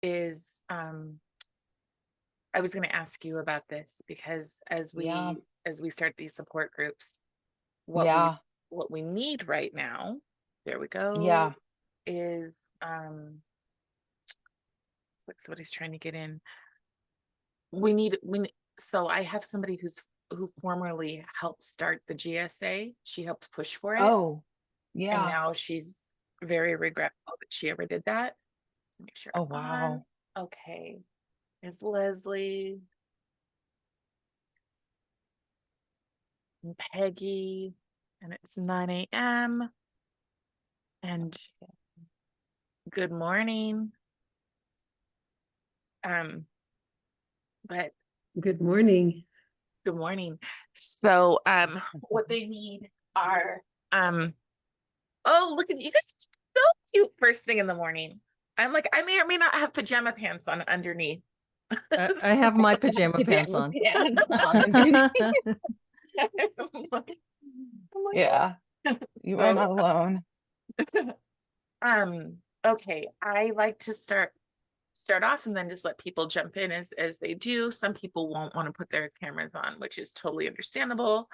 is, I was going to ask you about this because Yeah. as we start these support groups, what we Yeah. what we need right now, there we go, Yeah. is like somebody's trying to get in. So I have somebody who formerly helped start the GSA. She helped push for it, Oh, and yeah. now she's very regretful that she ever did that. Make sure Oh, I'm on. wow. Okay. Is Leslie and Peggy, and it's 9 a.m. and good morning. But Good morning. good morning. So what they need are oh, look at you guys, so cute first thing in the morning. I'm like, I may or may not have pajama pants on underneath. I have my pajama pants on. Yeah, you are not alone. Okay, I like to start off and then just let people jump in as they do. Some people won't want to put their cameras on, which is totally understandable.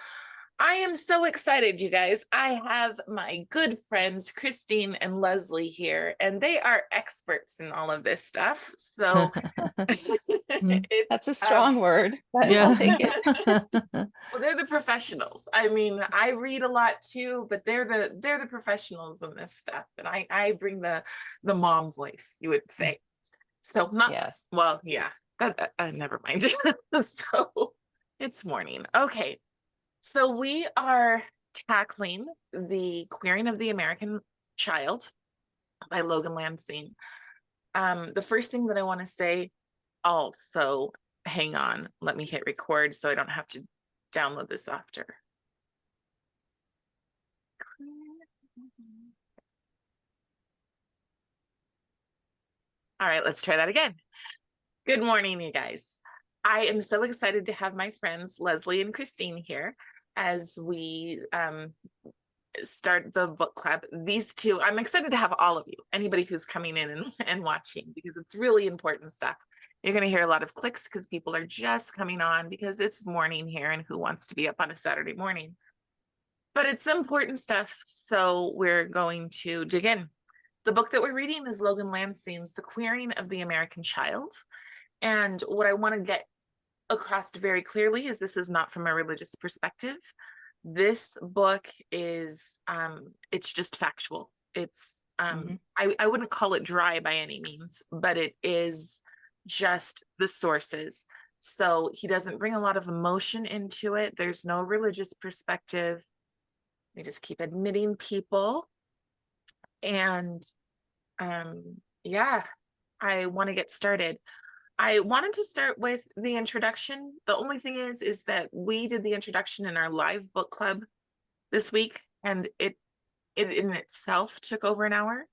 I am so excited, you guys. I have my good friends Christine and Leslie here, and they are experts in all of this stuff. So That's a strong word, but Yeah. I'll take it. well, they're the professionals. I mean, I read a lot too, but they're the professionals in this stuff, and I bring the mom voice, you would say. So not Yes. well, yeah. Never mind. So it's morning. Okay. So we are tackling The Queering of the American Child by Logan Lansing. The first thing that I want to say, also, hang on, let me hit record so I don't have to download this after. All right, let's try that again. Good morning, you guys. I am so excited to have my friends Leslie and Christine here as we start the book club. These two, I'm excited to have all of you, anybody who's coming in and watching, because it's really important stuff. You're going to hear a lot of clicks because people are just coming on because it's morning here, and who wants to be up on a Saturday morning? But it's important stuff, so we're going to dig in. The book that we're reading is Logan Lansing's The Queering of the American Child. And what I want to get across very clearly is this is not from a religious perspective. This book is it's just factual. It's I wouldn't call it dry by any means, but it is just the sources. So he doesn't bring a lot of emotion into it. There's no religious perspective. They just keep admitting people. And yeah, I want to get started. I wanted to start with the introduction. The only thing is that we did the introduction in our live book club this week, and it in itself took over an hour.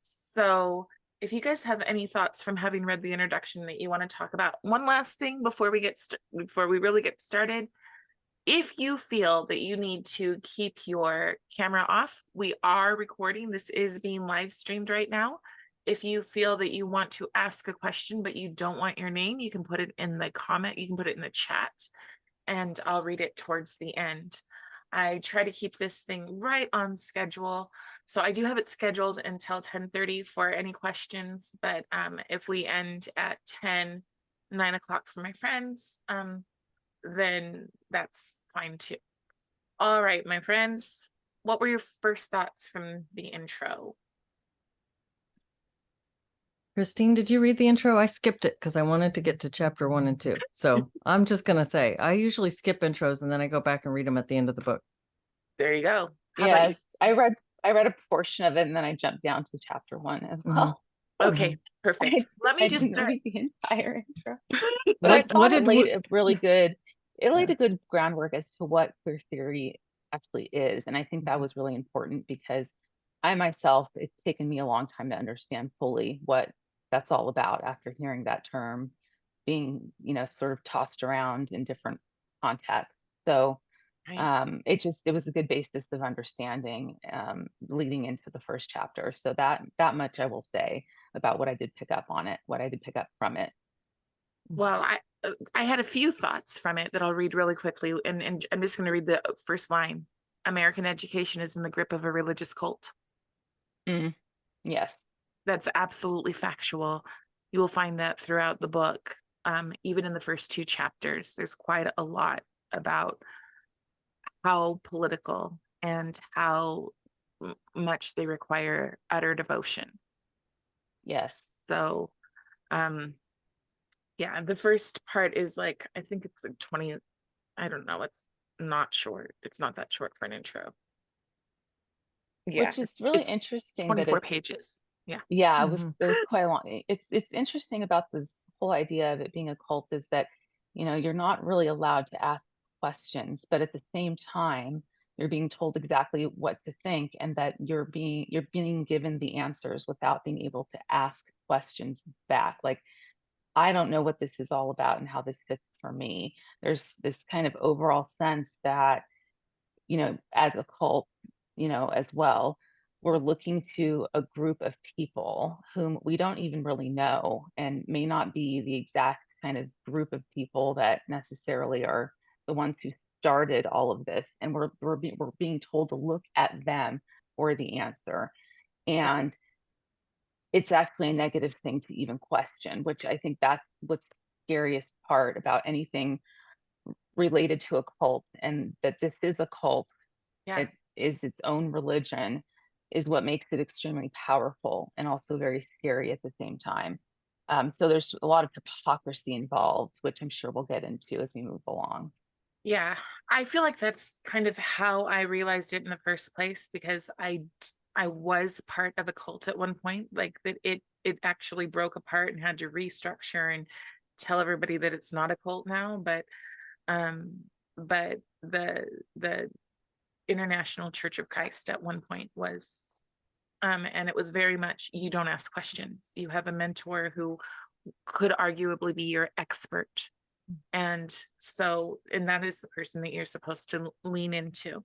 So if you guys have any thoughts from having read the introduction that you want to talk about, one last thing before we really get started. If you feel that you need to keep your camera off, we are recording. This is being live streamed right now. If you feel that you want to ask a question, but you don't want your name, you can put it in the comment, you can put it in the chat, and I'll read it towards the end. I try to keep this thing right on schedule. So I do have it scheduled until 10:30 for any questions, but if we end at 9 o'clock for my friends, then that's fine too. All right, my friends, what were your first thoughts from the intro? Christine, did you read the intro? I skipped it because I wanted to get to chapter 1 and 2. So I'm just going to say, I usually skip intros and then I go back and read them at the end of the book. There you go. How about you? I read a portion of it and then I jumped down to chapter 1 as well. Okay, perfect. Let me just start read the entire intro. But I thought it laid a really good, laid a good groundwork as to what queer theory actually is. And I think that was really important because I myself, it's taken me a long time to understand fully what that's all about after hearing that term being, sort of tossed around in different contexts. So Right. It was a good basis of understanding leading into the first chapter. So that much I will say about what I did pick up on it, what I did pick up from it. Well, I had a few thoughts from it that I'll read really quickly, and I'm just going to read the first line. American education is in the grip of a religious cult. Yes. That's absolutely factual. You will find that throughout the book. Even in the first 2 chapters, there's quite a lot about how political and how much they require utter devotion. Yes. So, yeah, the first part is like, I think it's like 20, I don't know, it's not short. It's not that short for an intro. Yeah, Which is really it's interesting that 24 it's, pages. Yeah. yeah, Mhm. it was quite a long. It's interesting about this whole idea of it being a cult is that, you're not really allowed to ask questions, but at the same time, you're being told exactly what to think, and that you're being given the answers without being able to ask questions back. Like, I don't know what this is all about and how this fits for me. There's this kind of overall sense that, as a cult, as well, we're looking to a group of people whom we don't even really know and may not be the exact kind of group of people that necessarily are the ones who started all of this. And we're being told to look at them for the answer. Yeah. And it's actually a negative thing to even question, which I think that's what's the scariest part about anything related to a cult, and that this is a cult. Yeah. It is its own religion, is what makes it extremely powerful and also very scary at the same time. So there's a lot of hypocrisy involved, which I'm sure we'll get into as we move along. Yeah. I feel like that's kind of how I realized it in the first place, because I was part of a cult at one point, like that it actually broke apart and had to restructure and tell everybody that it's not a cult now, um but the International Church of Christ at one point was, and it was very much, you don't ask questions. You have a mentor who could arguably be your expert. And that is the person that you're supposed to lean into.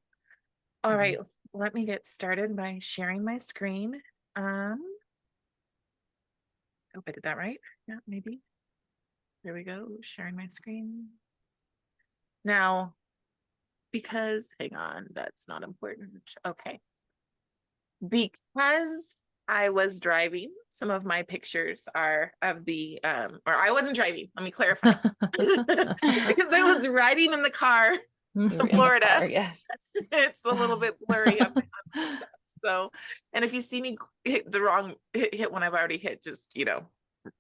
All right, let me get started by sharing my screen. Hope I did that right. Yeah, maybe. There we go, sharing my screen. Now, because, hang on, that's not important. Okay. Because I was driving, some of my pictures are of the, or I wasn't driving, let me clarify. Because I was riding in the car You're to in the Florida. car, yes. It's a little bit blurry up. So, and if you see me hit the wrong hit one I've already hit, just,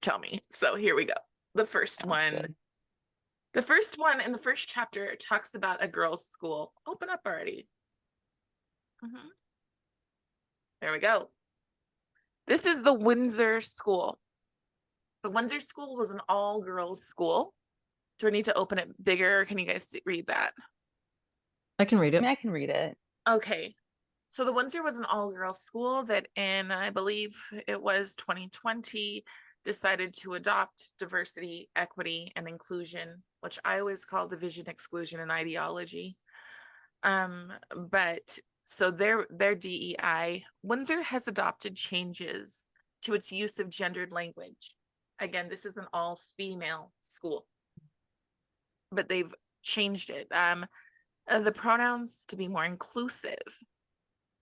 tell me. So here we go. The first Sounds one. good. The first one in the first chapter talks about a girls' school. Open up already. There we go. This is the Windsor School. The Windsor School was an all-girls school. Do I need to open it bigger? Can you guys read that? I can read I it. mean, I can read it. Okay. So the Windsor was an all-girls school that in, I believe it was 2020, decided to adopt diversity, equity, and inclusion, which I always call division, exclusion, and ideology. But so their DEI, Windsor has adopted changes to its use of gendered language. Again, this is an all-female school, but they've changed it. The pronouns to be more inclusive.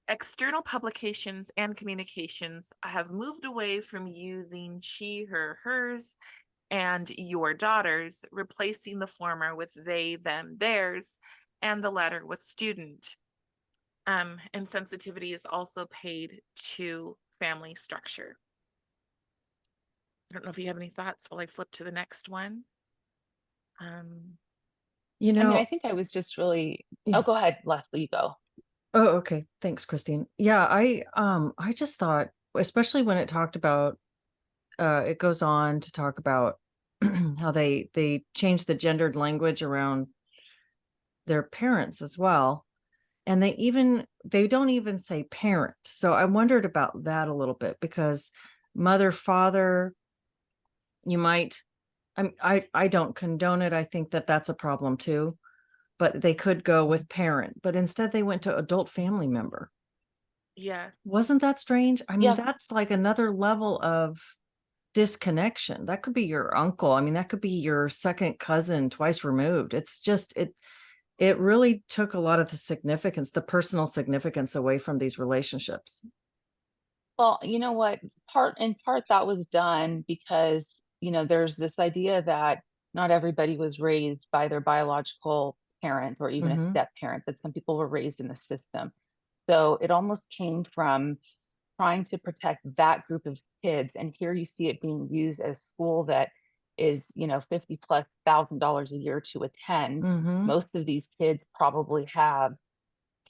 External publications and communications have moved away from using she, her, hers, and your daughters, replacing the former with they, them, theirs, and the latter with student. And sensitivity is also paid to family structure. I don't know if you have any thoughts while I flip to the next one. I mean, I think I was just really, oh, go ahead, Leslie, you go. Oh, okay. Thanks, Christine. Yeah, I just thought, especially when it talked about, it goes on to talk about how they changed the gendered language around their parents as well. And they don't even say parent. So I wondered about that a little bit, because mother, father, you might, I don't condone it. I think that that's a problem too. but they could go with parent, but instead they went to adult family member. Yeah. Wasn't that strange? I mean, Yeah. that's like another level of disconnection. That could be your uncle. I mean, that could be your second cousin twice removed. It's just, it really took a lot of the significance, the personal significance away from these relationships. Well, you know what? In part that was done because, there's this idea that not everybody was raised by their biological parent or even a Mm-hmm. step parent, that some people were raised in the system. So it almost came from trying to protect that group of kids. And here you see it being used as school that is, $50,000+ a year to attend. Mm-hmm. Most of these kids probably have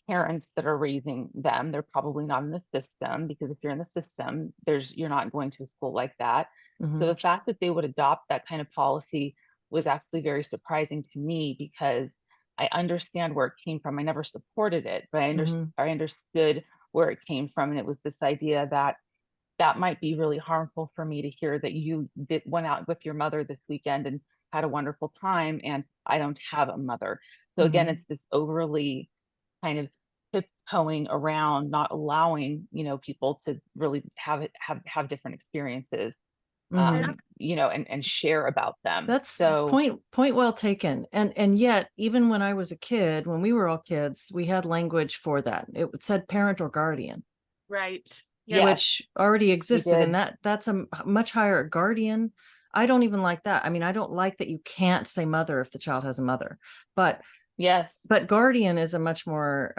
parents that are raising them. They're probably not in the system, because if you're in the system, you're not going to a school like that. Mm-hmm. So the fact that they would adopt that kind of policy was actually very surprising to me, because I understand where it came from. I never supported it, but Mm-hmm. I understood where it came from. And it was this idea that might be really harmful for me to hear that you went out with your mother this weekend and had a wonderful time, and I don't have a mother. So again, Mm-hmm. it's this overly kind of tiptoeing around, not allowing, people to really have different experiences, Mm-hmm. and share about them. That's So point well taken. And yet, even when I was a kid, when we were all kids, we had language for that. It said parent or guardian, Right. yes, which already we existed, and did. that's a much higher guardian. I don't even like that. I mean, I don't like that you can't say mother if the child has a mother, but Yes, guardian is a much more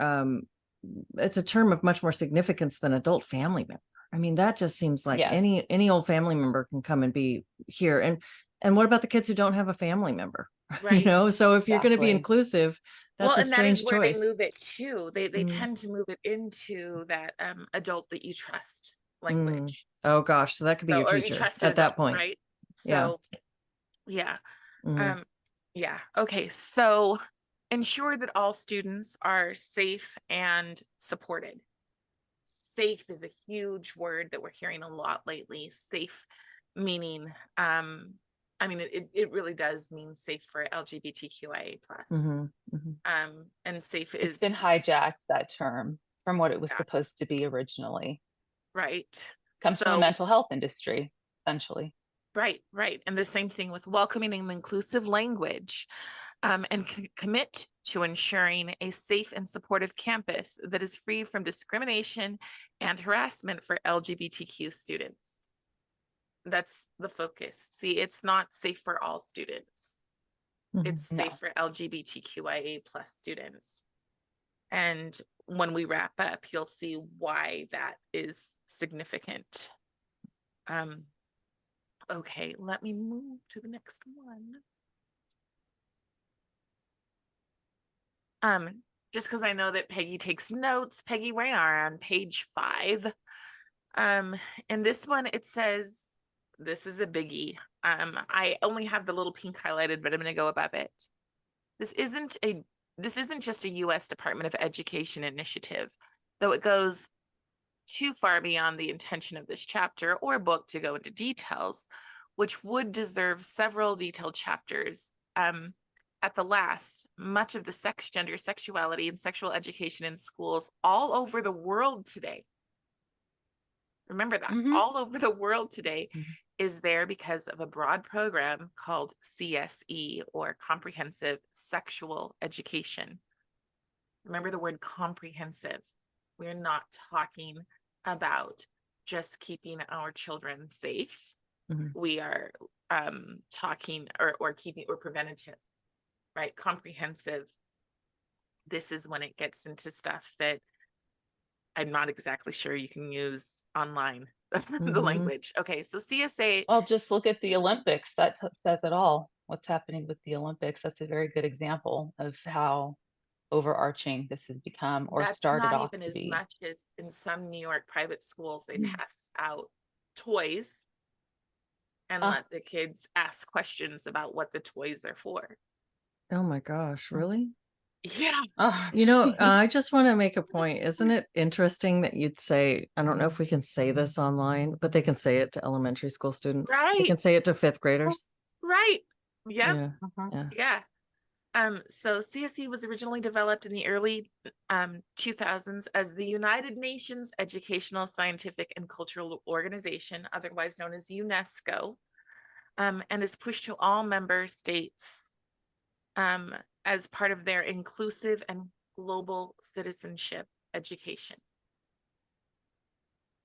it's a term of much more significance than adult family member. I mean, that just seems like yes, any old family member can come and be here. And what about the kids who don't have a family member? Right. So if you're going to be exactly. inclusive, Well, that's a and that is strange where they choice. move it to. They Mm, tend to move it into that adult that you trust mm. language. Oh gosh, so that could be your Or you teacher trusted at that adults, point. right? Yeah. So yeah. Mm, Yeah. Okay. So ensure that all students are safe and supported. Safe is a huge word that we're hearing a lot lately. Safe meaning, I mean, it really does mean safe for LGBTQIA plus. mm-hmm, mm-hmm. And safe It's is, been hijacked, that term, from what it was yeah, supposed to be originally. right. Comes from the So, mental health industry, essentially. right, right. And the same thing with welcoming and inclusive language, and commit to ensuring a safe and supportive campus that is free from discrimination and harassment for LGBTQ students. That's the focus. See, it's not safe for all students. Mm-hmm. It's safe No. for LGBTQIA plus students. And when we wrap up, you'll see why that is significant. Okay, let me move to the next one. Just because I know that Peggy takes notes. Peggy, we are on page 5. And this one, it says, this is a biggie. I only have the little pink highlighted, but I'm going to go above it. This isn't just a U.S. Department of Education initiative, though it goes too far beyond the intention of this chapter or book to go into details, which would deserve several detailed chapters. At the last, much of the sex, gender, sexuality, and sexual education in schools all over the world today. Remember that, all over the world today is there because of a broad program called CSE, or Comprehensive Sexual Education. Remember the word comprehensive. We're not talking about just keeping our children safe. Mm-hmm. We are talking or keeping or preventative, right? Comprehensive. This is when it gets into stuff that I'm not exactly sure you can use online. Mm-hmm. The language. Okay, so CSA. Well, just look at the Olympics. That says it all. What's happening with the Olympics? That's a very good example of how overarching this has become, or That's started not off even to as be. much as in some New York private schools, they pass out toys and let the kids ask questions about what the toys are for. Oh my gosh, really? Yeah. I just want to make a point. Isn't it interesting that you'd say, I don't know if we can say this online, but they can say it to elementary school students. They Right. can say it to 5th graders. Right. Yep. Yeah. Uh-huh. Yeah. Yeah. So CSE was originally developed in the early 2000s as the United Nations Educational, Scientific, and Cultural Organization, otherwise known as UNESCO, and is pushed to all member states as part of their inclusive and global citizenship education.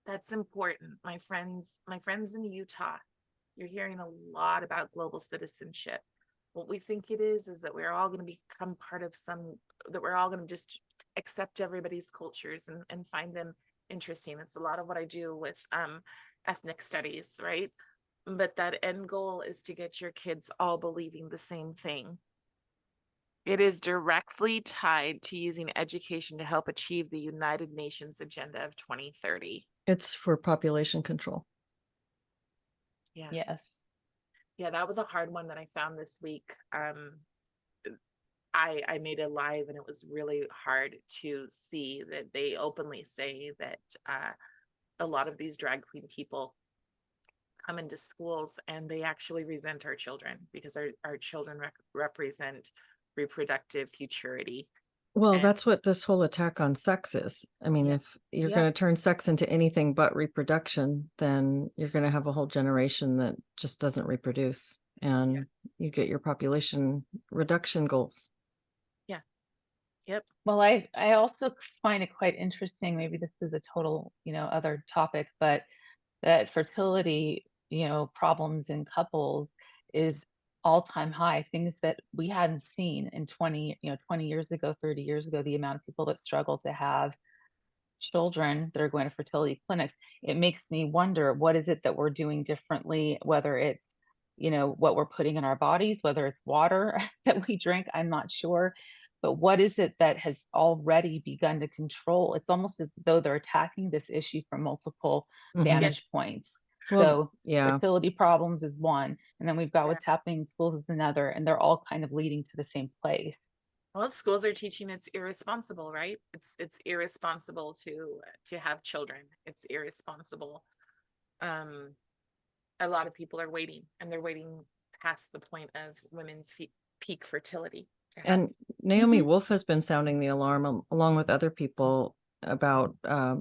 That's important, my friends in Utah. You're hearing a lot about global citizenship. What we think it is that we're all going to become part of that we're all going to just accept everybody's cultures and find them interesting. It's a lot of what I do with ethnic studies, right? But that end goal is to get your kids all believing the same thing. It is directly tied to using education to help achieve the United Nations Agenda of 2030. It's for population control. Yeah. Yes. Yeah, that was a hard one that I found this week. I made a live and it was really hard to see that they openly say that a lot of these drag queen people come into schools and they actually resent our children because our children represent reproductive futurity. Well, And that's what this whole attack on sex is. I mean, Yeah. if you're Yeah. going to turn sex into anything but reproduction, then you're going to have a whole generation that just doesn't reproduce, and you get your population reduction goals. Yeah. Yep. Well, I also find it quite interesting. Maybe this is a total, other topic, but that fertility, problems in couples is all-time high, things that we hadn't seen in 20 years ago, 30 years ago, the amount of people that struggle to have children that are going to fertility clinics. It makes me wonder, what is it that we're doing differently, whether it's, what we're putting in our bodies, whether it's water that we drink, I'm not sure. But what is it that has already begun to control? It's almost as though they're attacking this issue from multiple Mhm. vantage points. Well, So yeah. fertility problems is one, and then we've got Yeah. what's happening in schools is another, and they're all kind of leading to the same place. Well, schools are teaching it's irresponsible, right? It's irresponsible to have children. It's irresponsible. A lot of people are waiting, and they're waiting past the point of women's peak fertility. And Naomi Mhm. Wolf has been sounding the alarm along with other people about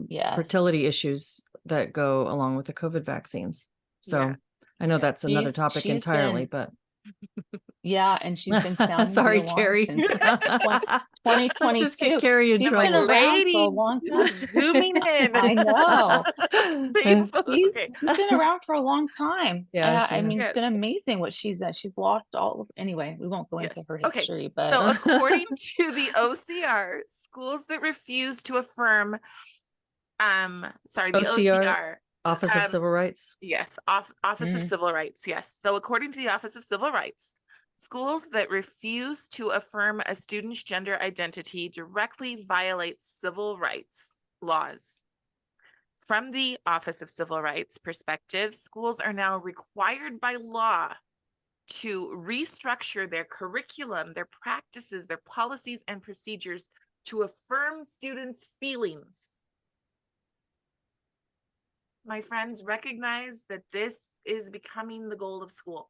Yes. fertility issues that go along with the COVID vaccines. So Yeah. I know Yeah. that's another topic She's entirely, been, but yeah, and she's been sounding the sorry, alarm Carrie. since Let's just get 2022. Carrie in He's I'm like, been trouble. around for a lady, long time. zooming in. I know. Painful. Okay. She's been around for a long time. Yeah, she I mean, Yes. it's been amazing what she's done. She's lost all of, anyway, we won't go Yes. into her Okay. history, So but according to the OCR, schools that refuse to affirm, sorry, the OCR, Office of Civil Rights. yes, Office of Mm. Civil Rights, yes. So according to the Office of Civil Rights, schools that refuse to affirm a student's gender identity directly violate civil rights laws. From the Office of Civil Rights perspective, schools are now required by law to restructure their curriculum, their practices, their policies and procedures to affirm students' feelings. My friends, recognize that this is becoming the goal of school.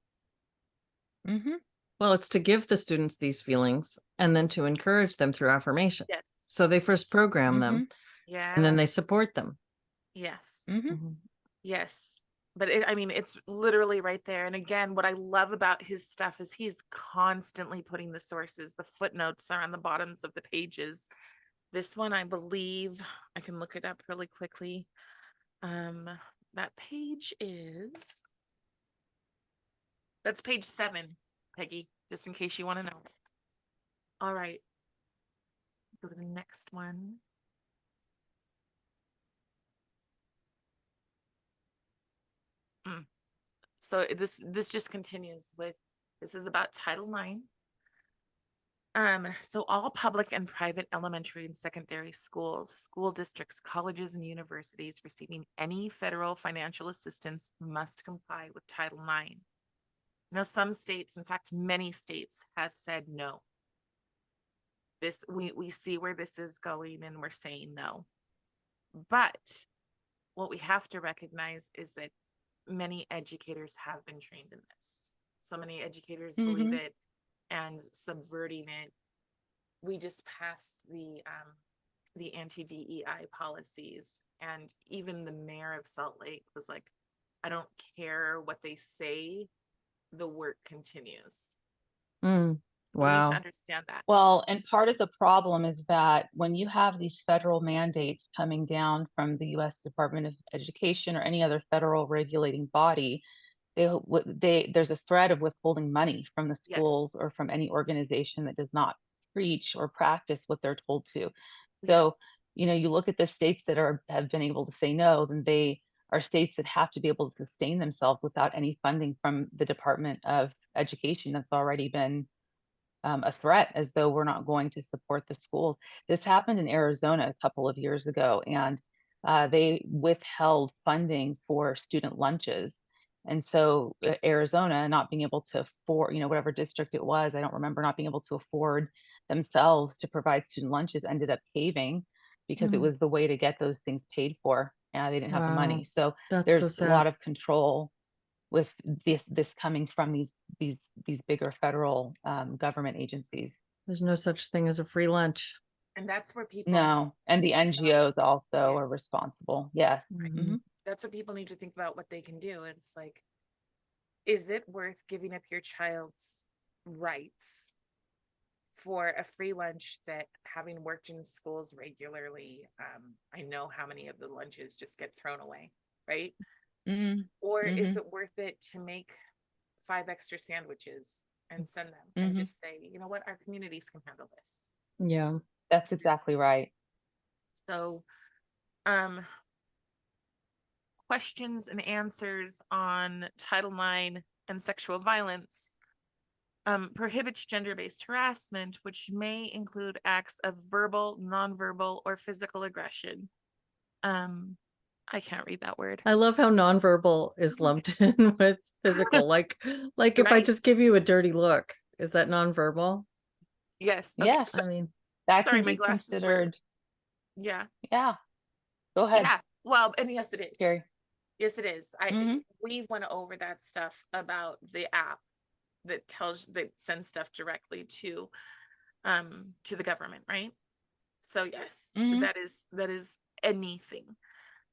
Mhm. Well, it's to give the students these feelings and then to encourage them through affirmation. Yes. So they first program them, Yeah. and then they support them. Yes. Mhm. Yes. But it's literally right there. And again, what I love about his stuff is he's constantly putting the sources. The footnotes are on the bottoms of the pages. This one, I believe, I can look it up really quickly. That page that's page 7, Peggy, just in case you want to know. All right. Go to the next one. So this just continues with, this is about Title IX. So all public and private elementary and secondary schools, school districts, colleges, and universities receiving any federal financial assistance must comply with Title IX. Now, some states, in fact, many states have said no. We see where this is going and we're saying no. But what we have to recognize is that many educators have been trained in this. So many educators believe it. and subverting it. We just passed the anti-DEI policies, and even the mayor of Salt Lake was like, I don't care what they say, the work continues. Mm. So we need to Wow. understand that. Well, and part of the problem is that when you have these federal mandates coming down from the U.S. Department of Education or any other federal regulating body, there's a threat of withholding money from the Yes, schools or from any organization that does not preach or practice what they're told to. yes, So, you look at the states that have been able to say no, then they are states that have to be able to sustain themselves without any funding from the Department of Education that's already been a threat, as though we're not going to support the schools. This happened in Arizona a couple of years ago, and they withheld funding for student lunches. And so Arizona not being able to afford, whatever district it was, I don't remember, not being able to afford themselves to provide student lunches, ended up caving because it Mm. was the way to get those things paid for. And they didn't have the money. Wow. So That's so there's a sad. lot of control with this coming from these bigger federal government agencies. There's no such thing as a free lunch. and that's where people No, and the NGOs also are responsible. Yes. Mhm. Mhm. that's what people need to think about, what they can do. It's like, is it worth giving up your child's rights for a free lunch that, having worked in schools regularly, I know how many of the lunches just get thrown away, right? Mhm. Or is Mhm. it worth it to make 5 extra sandwiches and send them and Mhm. just say, you know what, our communities can handle this. Yeah. That's exactly right. So, questions and answers on Title IX and sexual violence. Prohibits gender-based harassment, which may include acts of verbal, nonverbal, or physical aggression. I can't read that word. I love how nonverbal is lumped in with physical. Like if I Right? just give you a dirty look, is that nonverbal? Yes. Okay. Yes, So, I mean, that sorry, can my be glasses were. considered. Yeah. Yeah, go ahead, Yeah. Well, and yes, it is. Carrie. Yes, it is. Mhm. We went over that stuff about the app that sends stuff directly to the government, right? So yes, Mhm. that is anything.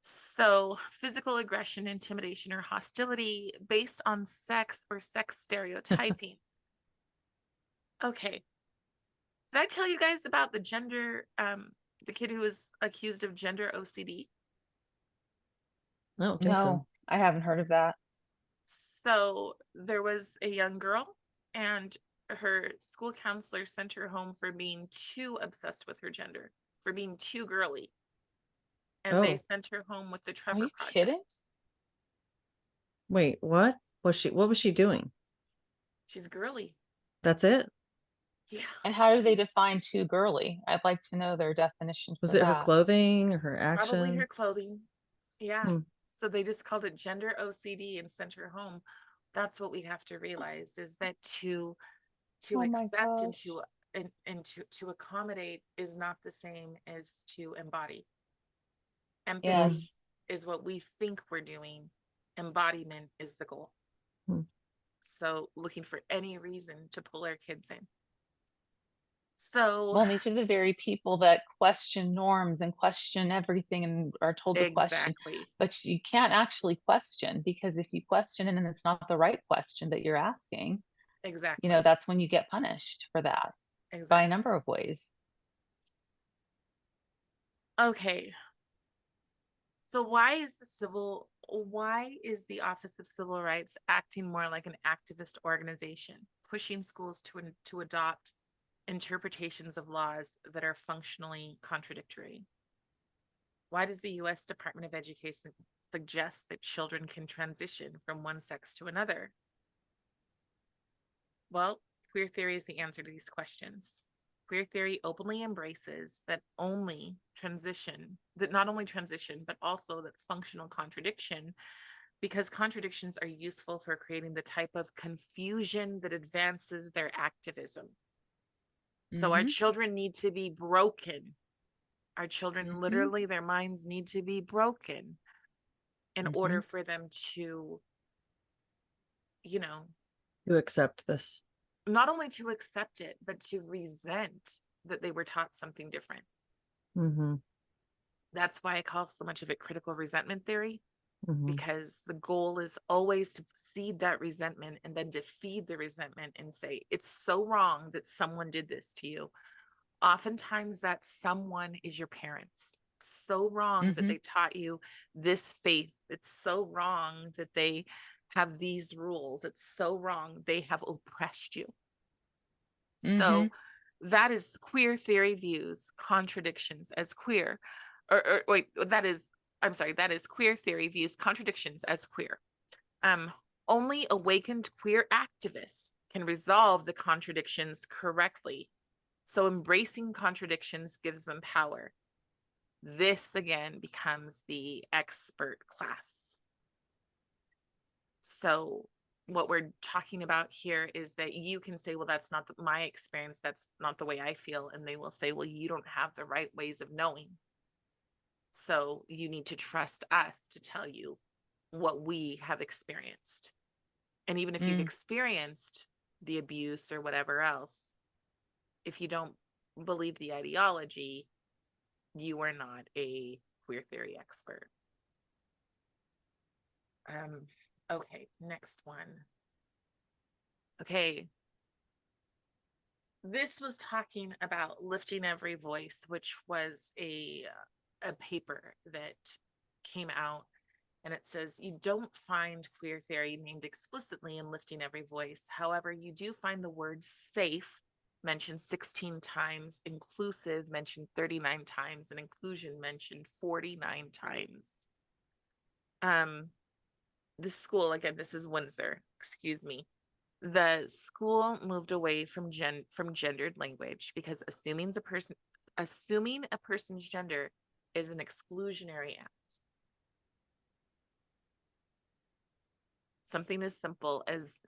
So physical aggression, intimidation, or hostility based on sex or sex stereotyping. Okay. Did I tell you guys about the kid who was accused of gender OCD? I don't think so. No, I haven't heard of that. So there was a young girl, and her school counselor sent her home for being too obsessed with her gender, for being too girly. And they Oh, sent her home with the Are Trevor you Project. kidding? wait, what was she doing? She's girly. That's it? Yeah. And how do they define too girly? I'd like to know their definition Was for it her that. clothing or her Probably her action? clothing. Yeah. Hmm. So they just called it gender OCD and sent her home. That's what we have to realize, is that to Oh my accept and gosh. to accommodate is not the same as to embody. Hmm. Empathy Yes. is what we think we're doing. Embodiment is the goal. Hmm. So looking for any reason to pull our kids in. So Well, these are the very people that question norms and question everything and are told to question. exactly. But you can't actually question, because if you question and it's not the right question that you're asking, Exactly. that's when you get punished for that by a Exactly. number of ways. Okay. So why is the Office of Civil Rights acting more like an activist organization, pushing schools to adopt interpretations of laws that are functionally contradictory? Why does the US Department of Education suggest that children can transition from one sex to another? Well, queer theory is the answer to these questions. Queer theory openly embraces that not only transition, but also that functional contradiction, because contradictions are useful for creating the type of confusion that advances their activism. So our Mm-hmm. children need to be broken. Our children, Mm-hmm. literally, their minds need to be broken in Mm-hmm. order for them to, To accept this. not only to accept it, but to resent that they were taught something different. Mm-hmm. That's why I call so much of it critical resentment theory, Mm-hmm. because the goal is always to seed that resentment and then to feed the resentment and say, it's so wrong that someone did this to you. Oftentimes that someone is your parents. So wrong that they taught you this faith. It's so wrong that they have these rules. It's so wrong they have oppressed you. So that is queer theory views contradictions as queer, or wait, that is, I'm sorry, that is queer theory views contradictions as queer. Only awakened queer activists can resolve the contradictions correctly. So embracing contradictions gives them power. This again becomes the expert class. So what we're talking about here is that you can say, well, that's not my experience. That's not the way I feel. And they will say, well, you don't have the right ways of knowing. So you need to trust us to tell you what we have experienced. And even if you've experienced the abuse or whatever else, if you don't believe the ideology, you are not a queer theory expert. Okay, next one. Okay. This was talking about lifting every voice, which was a paper that came out, and it says you don't find queer theory named explicitly in lifting every voice. However, you do find the word safe mentioned 16 times, inclusive mentioned 39 times, and inclusion mentioned 49 times. The school, again, this is Windsor, excuse me. The school moved away from gendered language because assuming a person's gender is an exclusionary act. Something as simple as,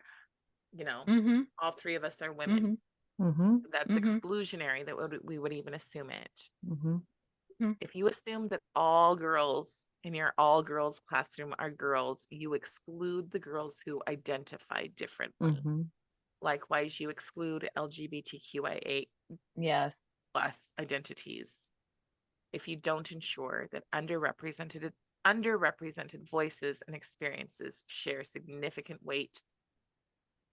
all three of us are women. That's exclusionary, that we would even assume it. If you assume that all girls in your all girls classroom are girls, you exclude the girls who identify differently. Likewise, you exclude LGBTQIA plus identities. If you don't ensure that underrepresented voices and experiences share significant weight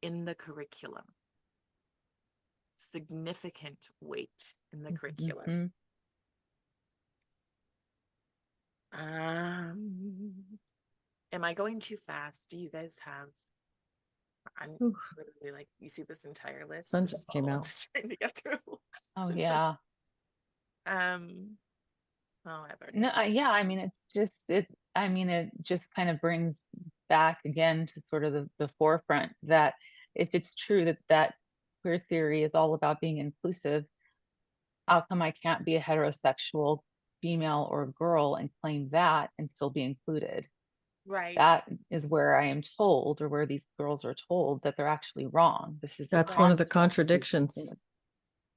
in the curriculum. Significant weight in the curriculum. Am I going too fast? Do you guys have? I'm literally like, you see this entire list. Sun just came out. Trying to get through. Oh yeah. No, yeah. I mean, it just kind of brings back again to sort of the forefront that if it's true that queer theory is all about being inclusive, how come I can't be a heterosexual female or girl and claim that and still be included? Right. That is where I am told, or where these girls are told, that they're actually wrong. That's one of the contradictions.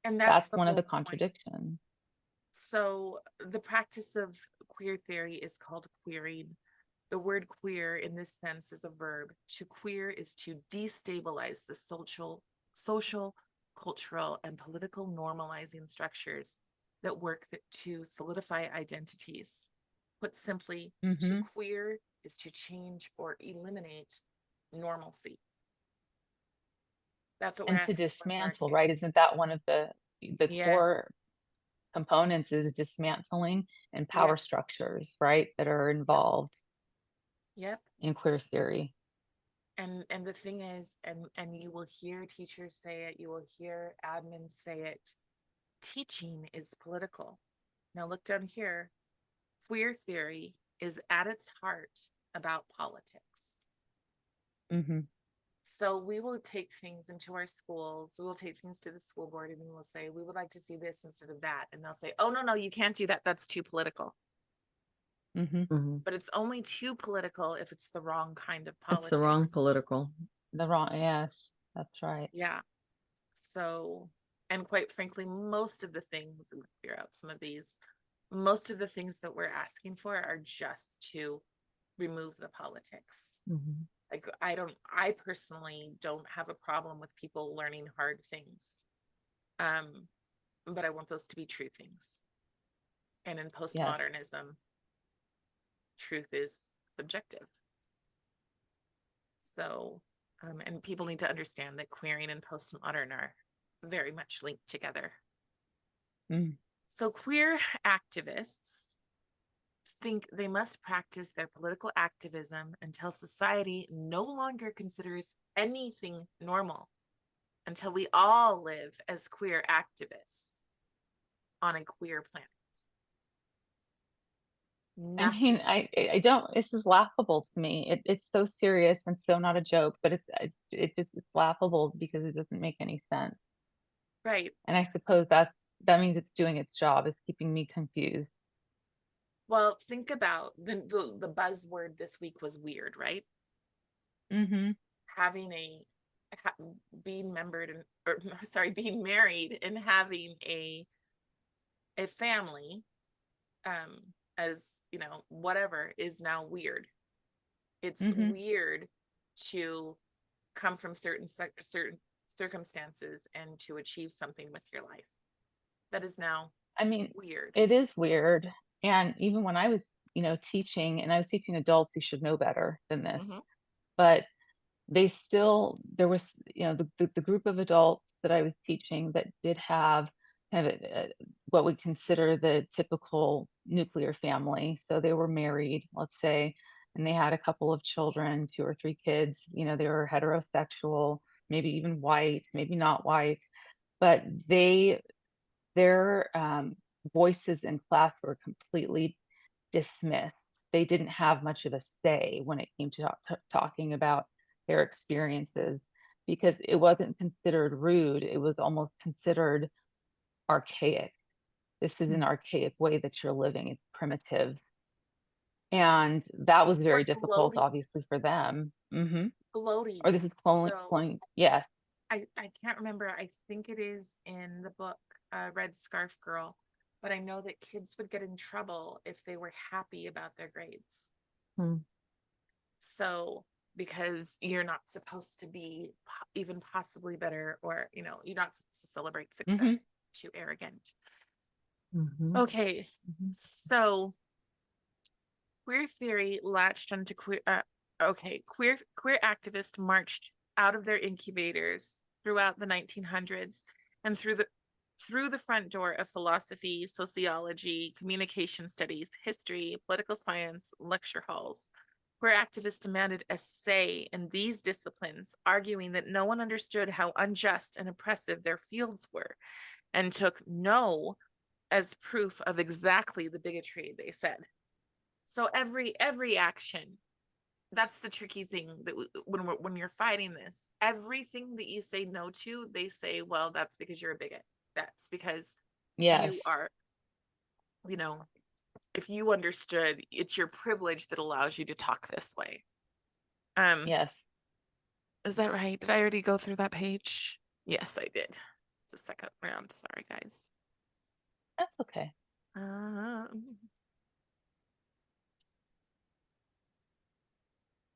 And that's one of the contradictions. So the practice of queer theory is called queering. The word queer in this sense is a verb. To queer is to destabilize the social, cultural, and political normalizing structures that work to solidify identities. Put simply, to queer is to change or eliminate normalcy. That's what we're asking. And to dismantle, right? Isn't that one of the core components, is dismantling and power structures, right, that are involved in queer theory. And the thing is, and you will hear teachers say it, you will hear admins say it, teaching is political. Now look down here. Queer theory is at its heart about politics. So we will take things into our schools, we will take things to the school board, and we will say, we would like to see this instead of that. And they'll say, oh, no, you can't do that. That's too political. But it's only too political if it's the wrong kind of politics. It's the wrong political. Yes, that's right. Yeah. So, and quite frankly, most of the things, and clear out some of these, most of the things that we're asking for are just to remove the politics. Like, I personally don't have a problem with people learning hard things. But I want those to be true things. And in Yes. postmodernism, truth is subjective. So, and people need to understand that queering and postmodern are very much linked together. Mm. So queer activists think they must practice their political activism until society no longer considers anything normal, until we all live as queer activists on a queer planet. I mean, I don't, this is laughable to me. It's so serious and so not a joke, but it's laughable because it doesn't make any sense. Right. And I suppose that means it's doing its job, is keeping me confused. Well, think about the buzzword this week was weird, right? Mm-hmm. Being being married and having a family, as you know, whatever is now weird. It's Mm-hmm. weird to come from certain circumstances and to achieve something with your life. That is now I mean, weird. it is weird. And even when I was, teaching, and I was teaching adults who should know better than this, Mm-hmm. but there was, the group of adults that I was teaching that did have kind of what we consider the typical nuclear family. So they were married, let's say, and they had a couple of children, 2 or 3 kids. They were heterosexual, maybe even white, maybe not white, but their voices in class were completely dismissed. They didn't have much of a say when it came to talking about their experiences, because it wasn't considered rude. It was almost considered archaic. This is an archaic way that you're living. It's primitive. And that was Or very difficult, gloating. obviously, for them. Mm-hmm. Gloating. Or this is So cloning. Yes. I can't remember. I think it is in the book, Red Scarf Girl, but I know that kids would get in trouble if they were happy about their grades. Hmm. So, because you're not supposed to be even possibly better, or, you're not supposed to celebrate success, Mm-hmm. too arrogant. Mhm. Okay. Mhm. So queer theory latched onto queer activists marched out of their incubators throughout the 1900s and through the front door of philosophy, sociology, communication studies, history, political science, lecture halls. Queer activists demanded a say in these disciplines, arguing that no one understood how unjust and oppressive their fields were, and took no as proof of exactly the bigotry they said. So every action, that's the tricky thing, that when you're fighting this, everything that you say no to, they say, well, that's because you're a bigot. That's because you Yes. are, if you understood, it's your privilege that allows you to talk this way. Yes. Is that right? Did I already go through that page? Yes, I did. It's a second round. Sorry, guys. That's okay.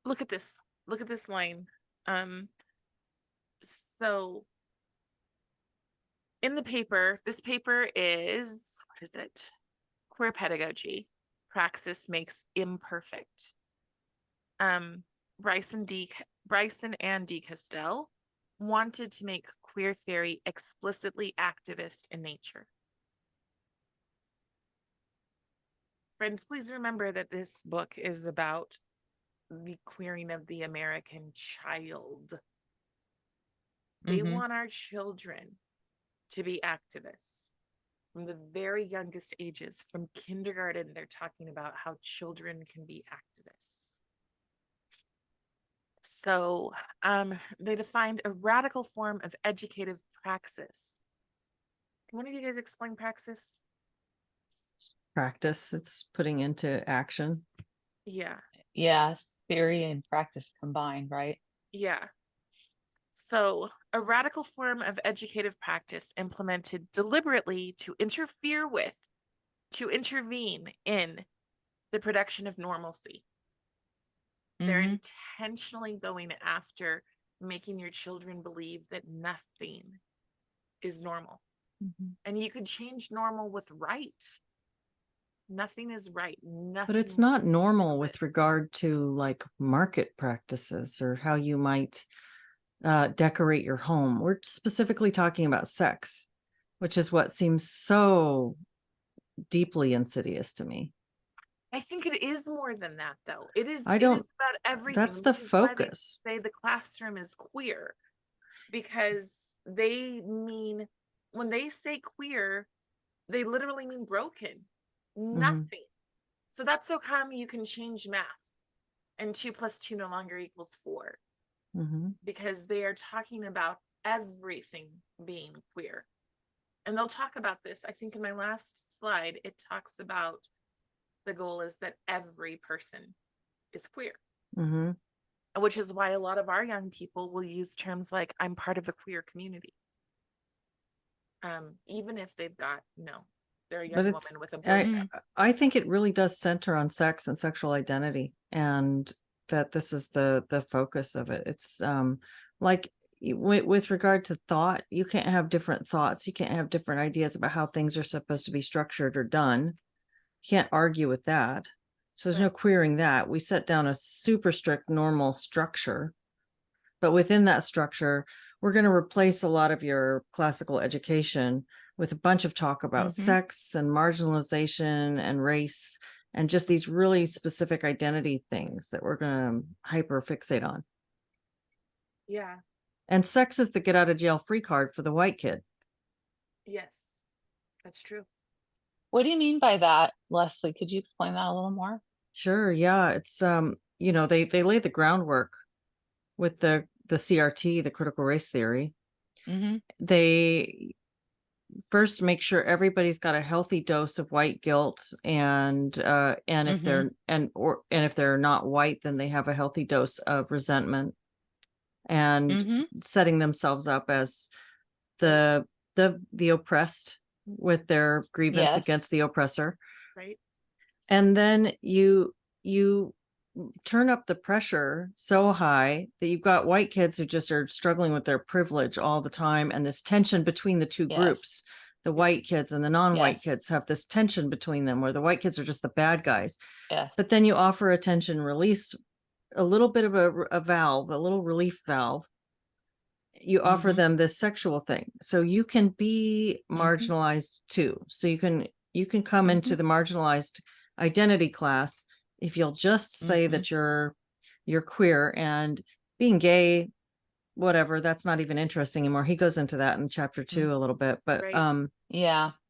Look at this. Look at this line. So in the paper, this paper is, what is it? Queer pedagogy. Praxis makes imperfect. Bryson and D. Castell wanted to make queer theory explicitly activist in nature. Friends, please remember that this book is about the queering of the American child. They Mm-hmm. want our children to be activists from the very youngest ages. From kindergarten, they're talking about how children can be activists. So they defined a radical form of educative praxis. Can one of you guys explain praxis? Practice, it's putting into action. Yeah. Yes. Theory and practice combined, right? Yeah. So a radical form of educative practice implemented deliberately to intervene in the production of normalcy. They're Mm-hmm. intentionally going after making your children believe that nothing is normal. Mm-hmm. And you could change normal with right. Nothing is right. Nothing. But it's not normal with regard to like market practices or how you might decorate your home. We're specifically talking about sex, which is what seems so deeply insidious to me. I think it is more than that, though. It is I don't, about everything. that's the which is why they focus. say the classroom is queer, because they mean, when they say queer, they literally mean broken. Nothing. So that's so come you can change math, and 2 + 2 no longer equals 4, because they are talking about everything being queer. And they'll talk about this. I think in my last slide, it talks about the goal is that every person is queer, which is why a lot of our young people will use terms like, I'm part of the queer community. Even if they've got, they're a young woman with a boyfriend. I think it really does center on sex and sexual identity, and that this is the focus of it. It's like with regard to thought, you can't have different thoughts. You can't have different ideas about how things are supposed to be structured or done. You can't argue with that. So there's no queering that. We set down a super strict normal structure, but within that structure, we're going to replace a lot of your classical education with a bunch of talk about sex and marginalization and race and just these really specific identity things that we're going to hyper fixate on. Yeah. And sex is the get out of jail free card for the white kid. Yes, that's true. What do you mean by that, Leslie? Could you explain that a little more? Sure. Yeah. It's, they lay the groundwork with the CRT, the critical race theory. They first make sure everybody's got a healthy dose of white guilt, and if they're not white, then they have a healthy dose of resentment, and setting themselves up as the oppressed with their grievance against the oppressor. Right. And then you turn up the pressure so high that you've got white kids who just are struggling with their privilege all the time, and this tension between the two groups, the white kids and the non-white kids have this tension between them where the white kids are just the bad guys. But then you offer a tension release, a little bit of a valve, a little relief valve. You offer them this sexual thing, so you can be marginalized too. So you can come into the marginalized identity class if you'll just say that you're queer, and being gay, whatever, that's not even interesting anymore. He goes into that in chapter 2 a little bit, but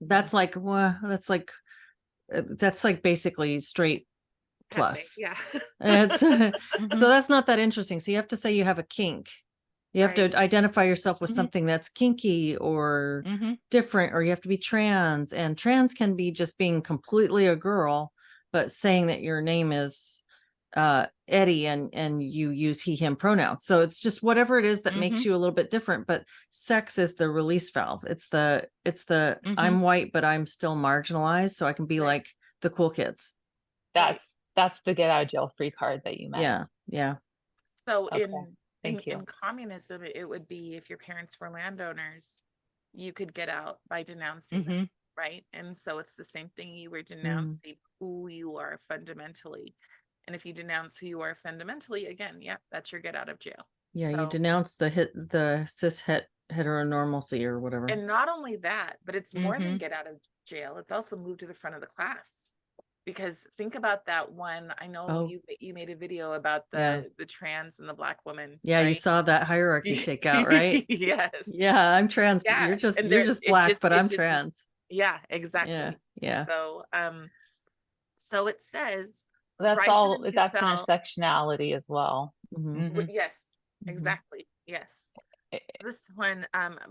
that's like, well, that's like basically straight plus. Yeah. It's so that's not that interesting. So you have to say you have a kink. You have to identify yourself with something that's kinky or different, or you have to be trans, and trans can be just being completely a girl, but saying that your name is Eddie and you use he him pronouns. So it's just whatever it is that makes you a little bit different. But sex is the release valve. It's the I'm white, but I'm still marginalized, so I can be like the cool kids. That's the get out of jail free card that you meant. Yeah. So in communism, it would be if your parents were landowners, you could get out by denouncing them, right? And so it's the same thing. You were denouncing who you are fundamentally. And if you denounce who you are fundamentally, again, that's your get out of jail. Yeah, so, you denounce the cis heteronormalcy or whatever. And not only that, but it's more than get out of jail. It's also moved to the front of the class. Because think about that one. I know you made a video about the trans and the Black woman. Yeah, right? You saw that hierarchy shake out, right? Yes. Yeah, I'm trans. Yeah. You're just Black, but I'm trans. Yeah, exactly. Yeah. So it says that's intersectionality as well. Yes, exactly. Yes. This one,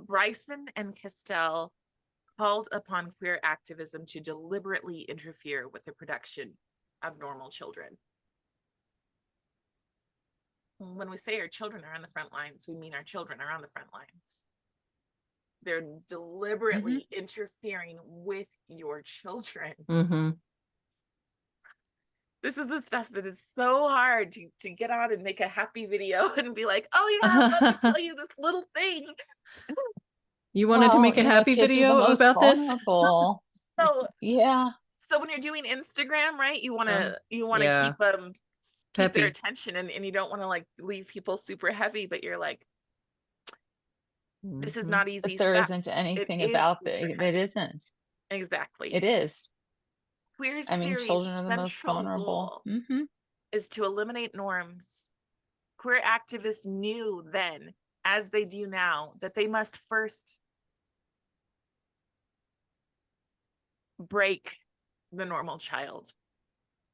Bryson and Castell called upon queer activism to deliberately interfere with the production of normal children. When we say our children are on the front lines, we mean our children are on the front lines. They're deliberately interfering with your children. This is the stuff that is so hard to get on and make a happy video and be like, oh yeah, let me tell you this little thing. You wanted to make a happy kids are the video most about this? vulnerable. So Yeah. so when you're doing Instagram, right, you want to yeah. keep them keep their Peppy. attention, and you don't want to like leave people super heavy, but you're like, this is Mhm. not easy But there stuff. isn't It anything is about super it. It heavy. isn't. Exactly. It is. Queer I mean, theory's children are the most central vulnerable. goal is to eliminate norms. Queer activists knew then, as they do now, that they must first break the normal child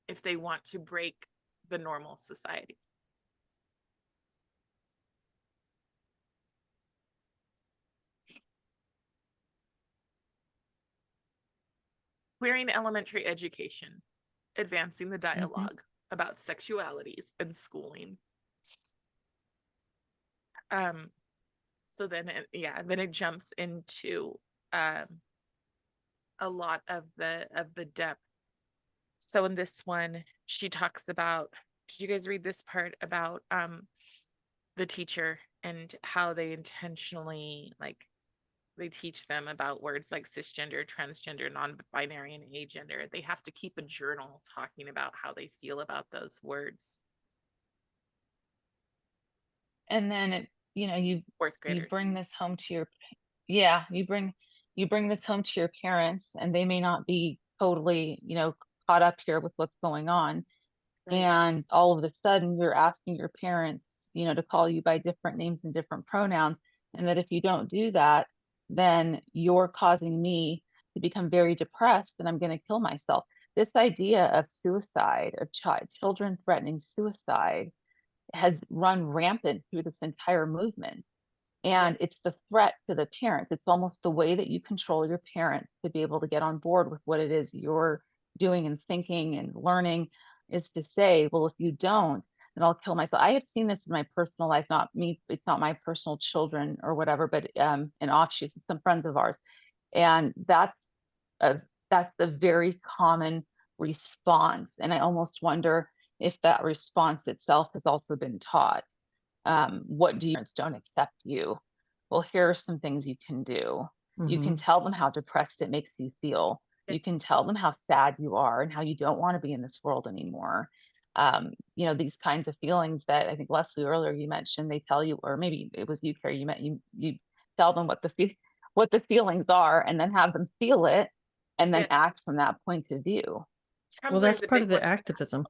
if they want to break the normal society. Queering elementary education, advancing the dialogue about sexualities and schooling. So then it jumps into a lot of the depth. So in this one, she talks about, did you guys read this part about the teacher and how they intentionally, like, they teach them about words like cisgender, transgender, non-binary, and agender. They have to keep a journal talking about how they feel about those words. And then you Fourth graders. bring this home to your you bring this home to your parents, and they may not be totally caught up here with what's going on. Right. And all of a sudden you're asking your parents to call you by different names and different pronouns, and that if you don't do that, then you're causing me to become very depressed and I'm going to kill myself. This idea of suicide, of children threatening suicide, has run rampant through this entire movement. And it's the threat to the parents. It's almost the way that you control your parents to be able to get on board with what it is you're doing and thinking and learning, is to say, well, if you don't, then I'll kill myself. I have seen this in my personal life, not me, it's not my personal children or whatever, but in offshoots, some friends of ours. And that's a very common response. And I almost wonder if that response itself has also been taught. What do your parents don't accept you? Well, here are some things you can do. You can tell them how depressed it makes you feel. You can tell them how sad you are and how you don't want to be in this world anymore. These kinds of feelings that I think Leslie earlier you mentioned, they tell you, or maybe it was you, Carrie, you tell them what the feelings are, and then have them feel it, and then act from that point of view. Well, that's part of the activism.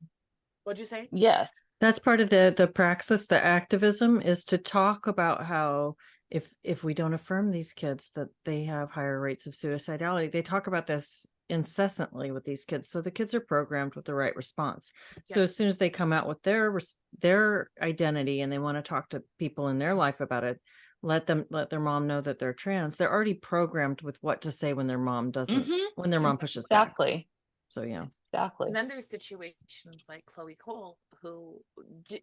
What'd you say? Yes. That's part of the praxis, the activism, is to talk about how if we don't affirm these kids that they have higher rates of suicidality. They talk about this incessantly with these kids. So the kids are programmed with the right response. So as soon as they come out with their identity and they want to talk to people in their life about it, let their mom know that they're trans. They're already programmed with what to say when their mom doesn't, when their mom pushes back. Exactly. So yeah. Exactly. And then there's situations like Chloe Cole, who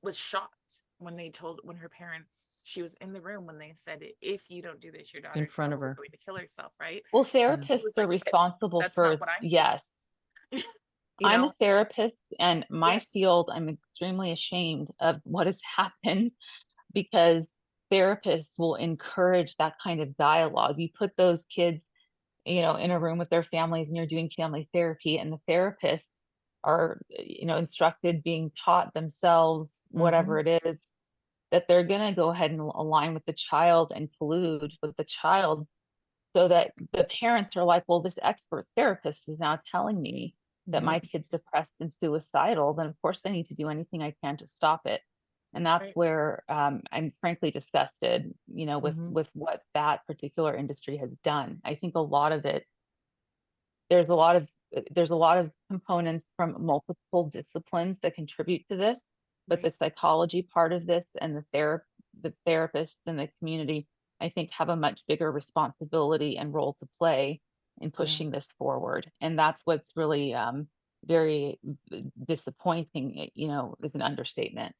was shocked when her parents, she was in the room when they said, if you don't do this, your daughter in front of her going to kill herself, right? Well, therapists are responsible for, yes. I'm a therapist, and my field, I'm extremely ashamed of what has happened, because therapists will encourage that kind of dialogue. You put those kids in a room with their families, and you're doing family therapy, and the therapists are instructed, being taught themselves, whatever it is, that they're going to go ahead and align with the child and collude with the child, so that the parents are like, well, this expert therapist is now telling me that my kid's depressed and suicidal, then of course I need to do anything I can to stop it. And that's where I'm frankly disgusted, with what that particular industry has done. I think a lot of it, there's a lot of components from multiple disciplines that contribute to this, but the psychology part of this and the therapists and the community, I think, have a much bigger responsibility and role to play in pushing this forward. And that's what's really very disappointing, is an understatement.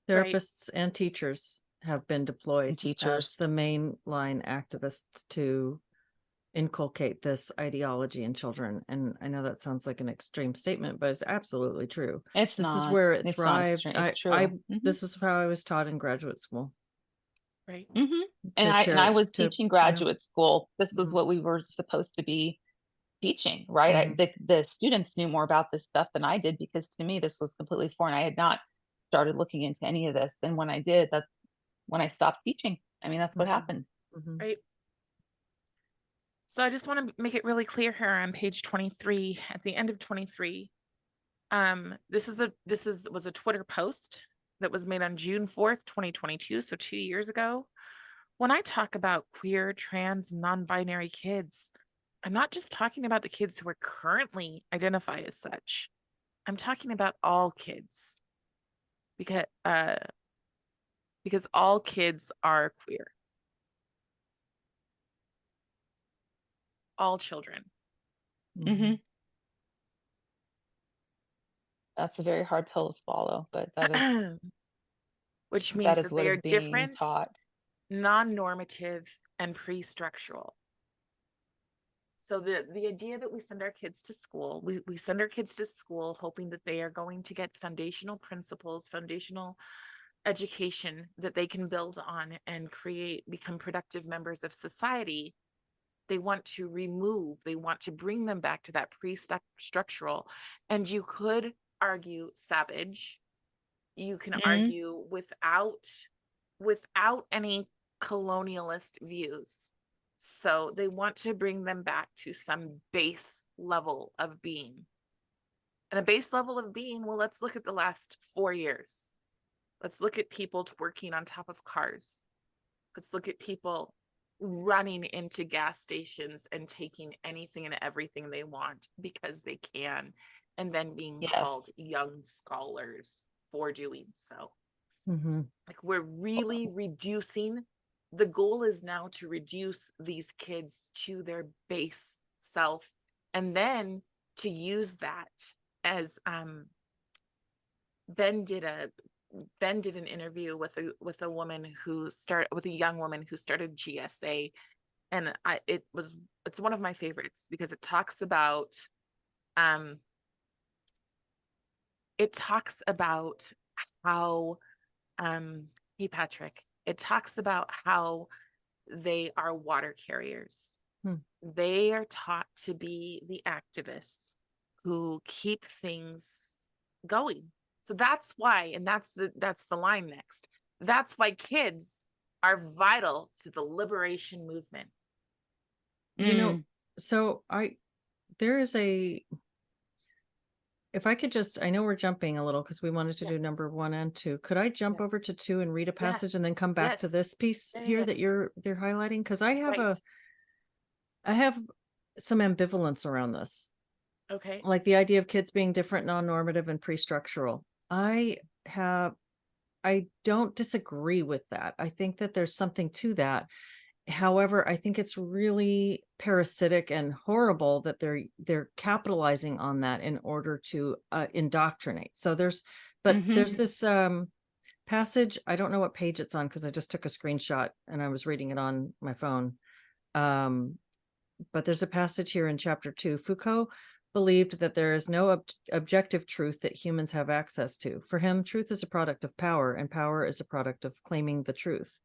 Therapists and teachers have been deployed as the main line activists to inculcate this ideology in children. And I know that sounds like an extreme statement, but it's absolutely true. It's This is not. where it It's not thrived. extreme. It's I true. this is how I was taught in graduate school And to I was to teaching yeah. graduate school. This was Mhm, what we were supposed to be teaching, right? mhm, The students knew more about this stuff than I did, because to me this was completely foreign. I had not started looking into any of this, and when I did, that's when I stopped teaching. I mean, that's what mhm, happened. mhm, Right. So I just want to make it really clear here on page 23, at the end of 23. Was a Twitter post that was made on June 4th, 2022, so 2 years ago. When I talk about queer, trans, non-binary kids, I'm not just talking about the kids who are currently identify as such. I'm talking about all kids, because all kids are queer. All children. hmm mhm, That's a very hard pill to swallow, but Which that means is that what they is are being different, taught. non-normative, and pre-structural. So the idea that we send our kids to school, we send our kids to school hoping that they are going to get foundational principles, foundational education that they can build on and become productive members of society. They want to bring them back to that pre-structural. And you could argue savage. You can hmm argue without any colonialist views. So they want to bring them back to some base level of being. And a base level of being, well, let's look at the last 4 years. Let's look at people twerking on top of cars. Let's look at people running into gas stations and taking anything and everything they want because they can, and then being called Yes. young scholars for doing so. mhm, Like, we're really reducing. The goal is now to reduce these kids to their base self, and then to use that as Ben did an interview with a young woman who started GSA, and it's one of my favorites because it talks about um how hey Patrick, it talks about how they are water carriers. hmm, They are taught to be the activists who keep things going. So that's why, and that's the line next. That's why kids are vital to the liberation movement. You know, Mm. so there is if I could just, I know we're jumping a little because we wanted to Yeah. do number 1 and 2. Could I jump Yeah. over to 2 and read a Yeah. passage and then come back to Yes. this piece here that Yes. they're highlighting? Because Right. I have some ambivalence around this. Okay. Like the idea of kids being different, non-normative, and pre-structural. I don't disagree with that. I think that there's something to that. However, I think it's really parasitic and horrible that they're capitalizing on that in order to indoctrinate. So there's hmm this passage. I don't know what page it's on because I just took a screenshot and I was reading it on my phone. But there's a passage here in chapter 2. Foucault believed that there is no objective truth that humans have access to. For him, truth is a product of power, and power is a product of claiming the truth.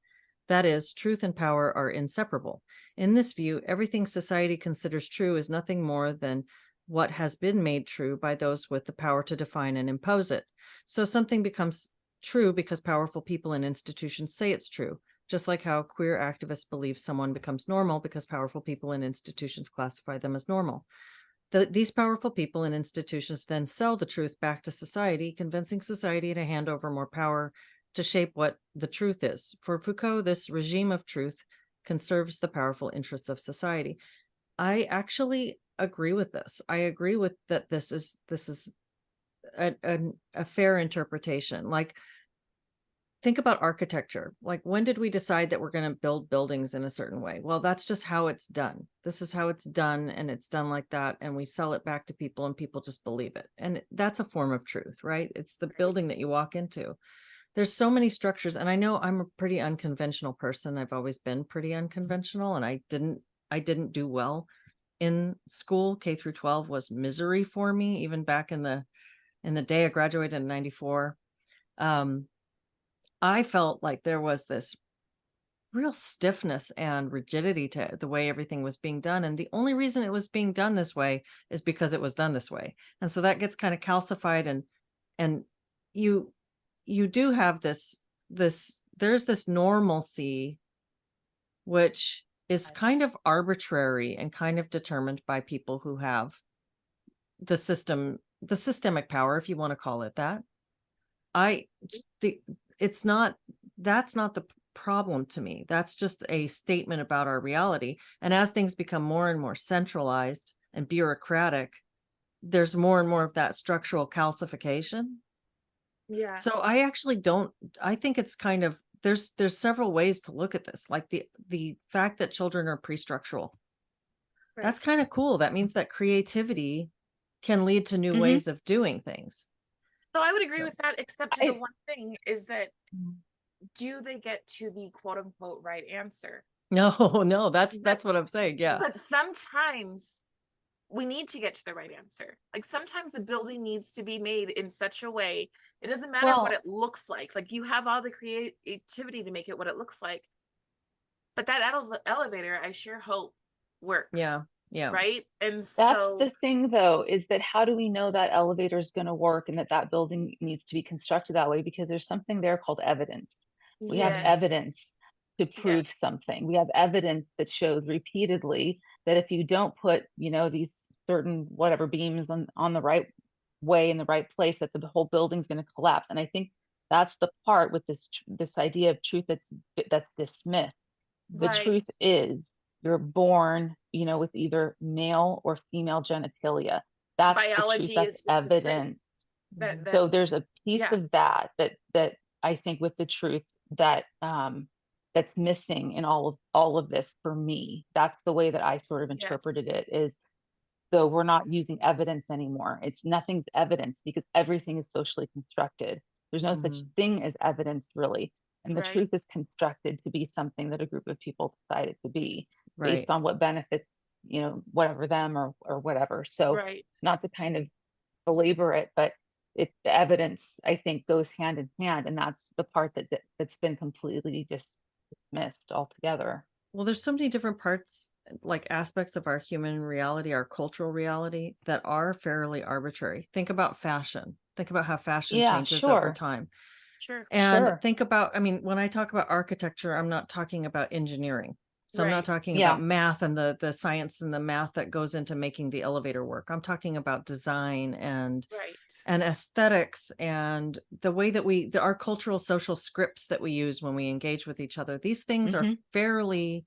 That is, truth and power are inseparable. In this view, everything society considers true is nothing more than what has been made true by those with the power to define and impose it. So something becomes true because powerful people and institutions say it's true, just like how queer activists believe someone becomes normal because powerful people and institutions classify them as normal. These powerful people and institutions then sell the truth back to society, convincing society to hand over more power to shape what the truth is. For Foucault, this regime of truth conserves the powerful interests of society. I actually agree with this. I agree with that. This is a fair interpretation. Like, think about architecture. Like, when did we decide that we're going to build buildings in a certain way? Well, that's just how it's done. This is how it's done, and it's done like that, and we sell it back to people and people just believe it. And that's a form of truth, right? It's the building that you walk into. There's so many structures, and I know I'm a pretty unconventional person. I've always been pretty unconventional, and I I didn't do well in school. K through 12 was misery for me, even back in the day I graduated in 94. I felt like there was this real stiffness and rigidity to the way everything was being done. And the only reason it was being done this way is because it was done this way. And so that gets kind of calcified, and you do have there's this normalcy, which is kind of arbitrary and kind of determined by people who have the systemic power, if you want to call it that. That's not the problem to me. That's just a statement about our reality. And as things become more and more centralized and bureaucratic, there's more and more of that structural calcification. Yeah. So I think it's kind of, there's several ways to look at this. Like the fact that children are pre-structural. Right. That's kind of cool. That means that creativity can lead to new ways of doing things. So I would agree with that, except the one thing is that, do they get to the quote unquote right answer? No, that's what I'm saying. Yeah. But sometimes we need to get to the right answer. Like sometimes a building needs to be made in such a way, it doesn't matter what it looks like. Like you have all the creativity to make it what it looks like. But that elevator, I sure hope works. Yeah. Right. And that's the thing though, is that how do we know that elevator is going to work and that building needs to be constructed that way? Because there's something there called evidence. We have evidence to prove something. We have evidence that shows repeatedly that if you don't put, these certain whatever beams on the right way in the right place, that the whole building's going to collapse. And I think that's the part with this idea of truth that's dismissed. The truth is you're born, with either male or female genitalia. That's biology, the truth. That's evident. So there's a piece of that I think with the truth that that's missing in all of this for me. That's the way that I sort of interpreted it, is so we're not using evidence anymore. Nothing's evidence because everything is socially constructed. There's no such thing as evidence really. And the truth is constructed to be something that a group of people decided to be based on what benefits, whatever them or whatever. So not to kind of belabor it, but the evidence, I think, goes hand in hand. And that's the part that's been completely dismissed altogether. Well, there's so many different parts, like aspects of our human reality, our cultural reality, that are fairly arbitrary. Think about fashion. Think about how fashion changes over time. And think about, when I talk about architecture, I'm not talking about engineering. So I'm not talking about math and the science and the math that goes into making the elevator work. I'm talking about design and aesthetics and the way that our cultural social scripts that we use when we engage with each other. These things are fairly,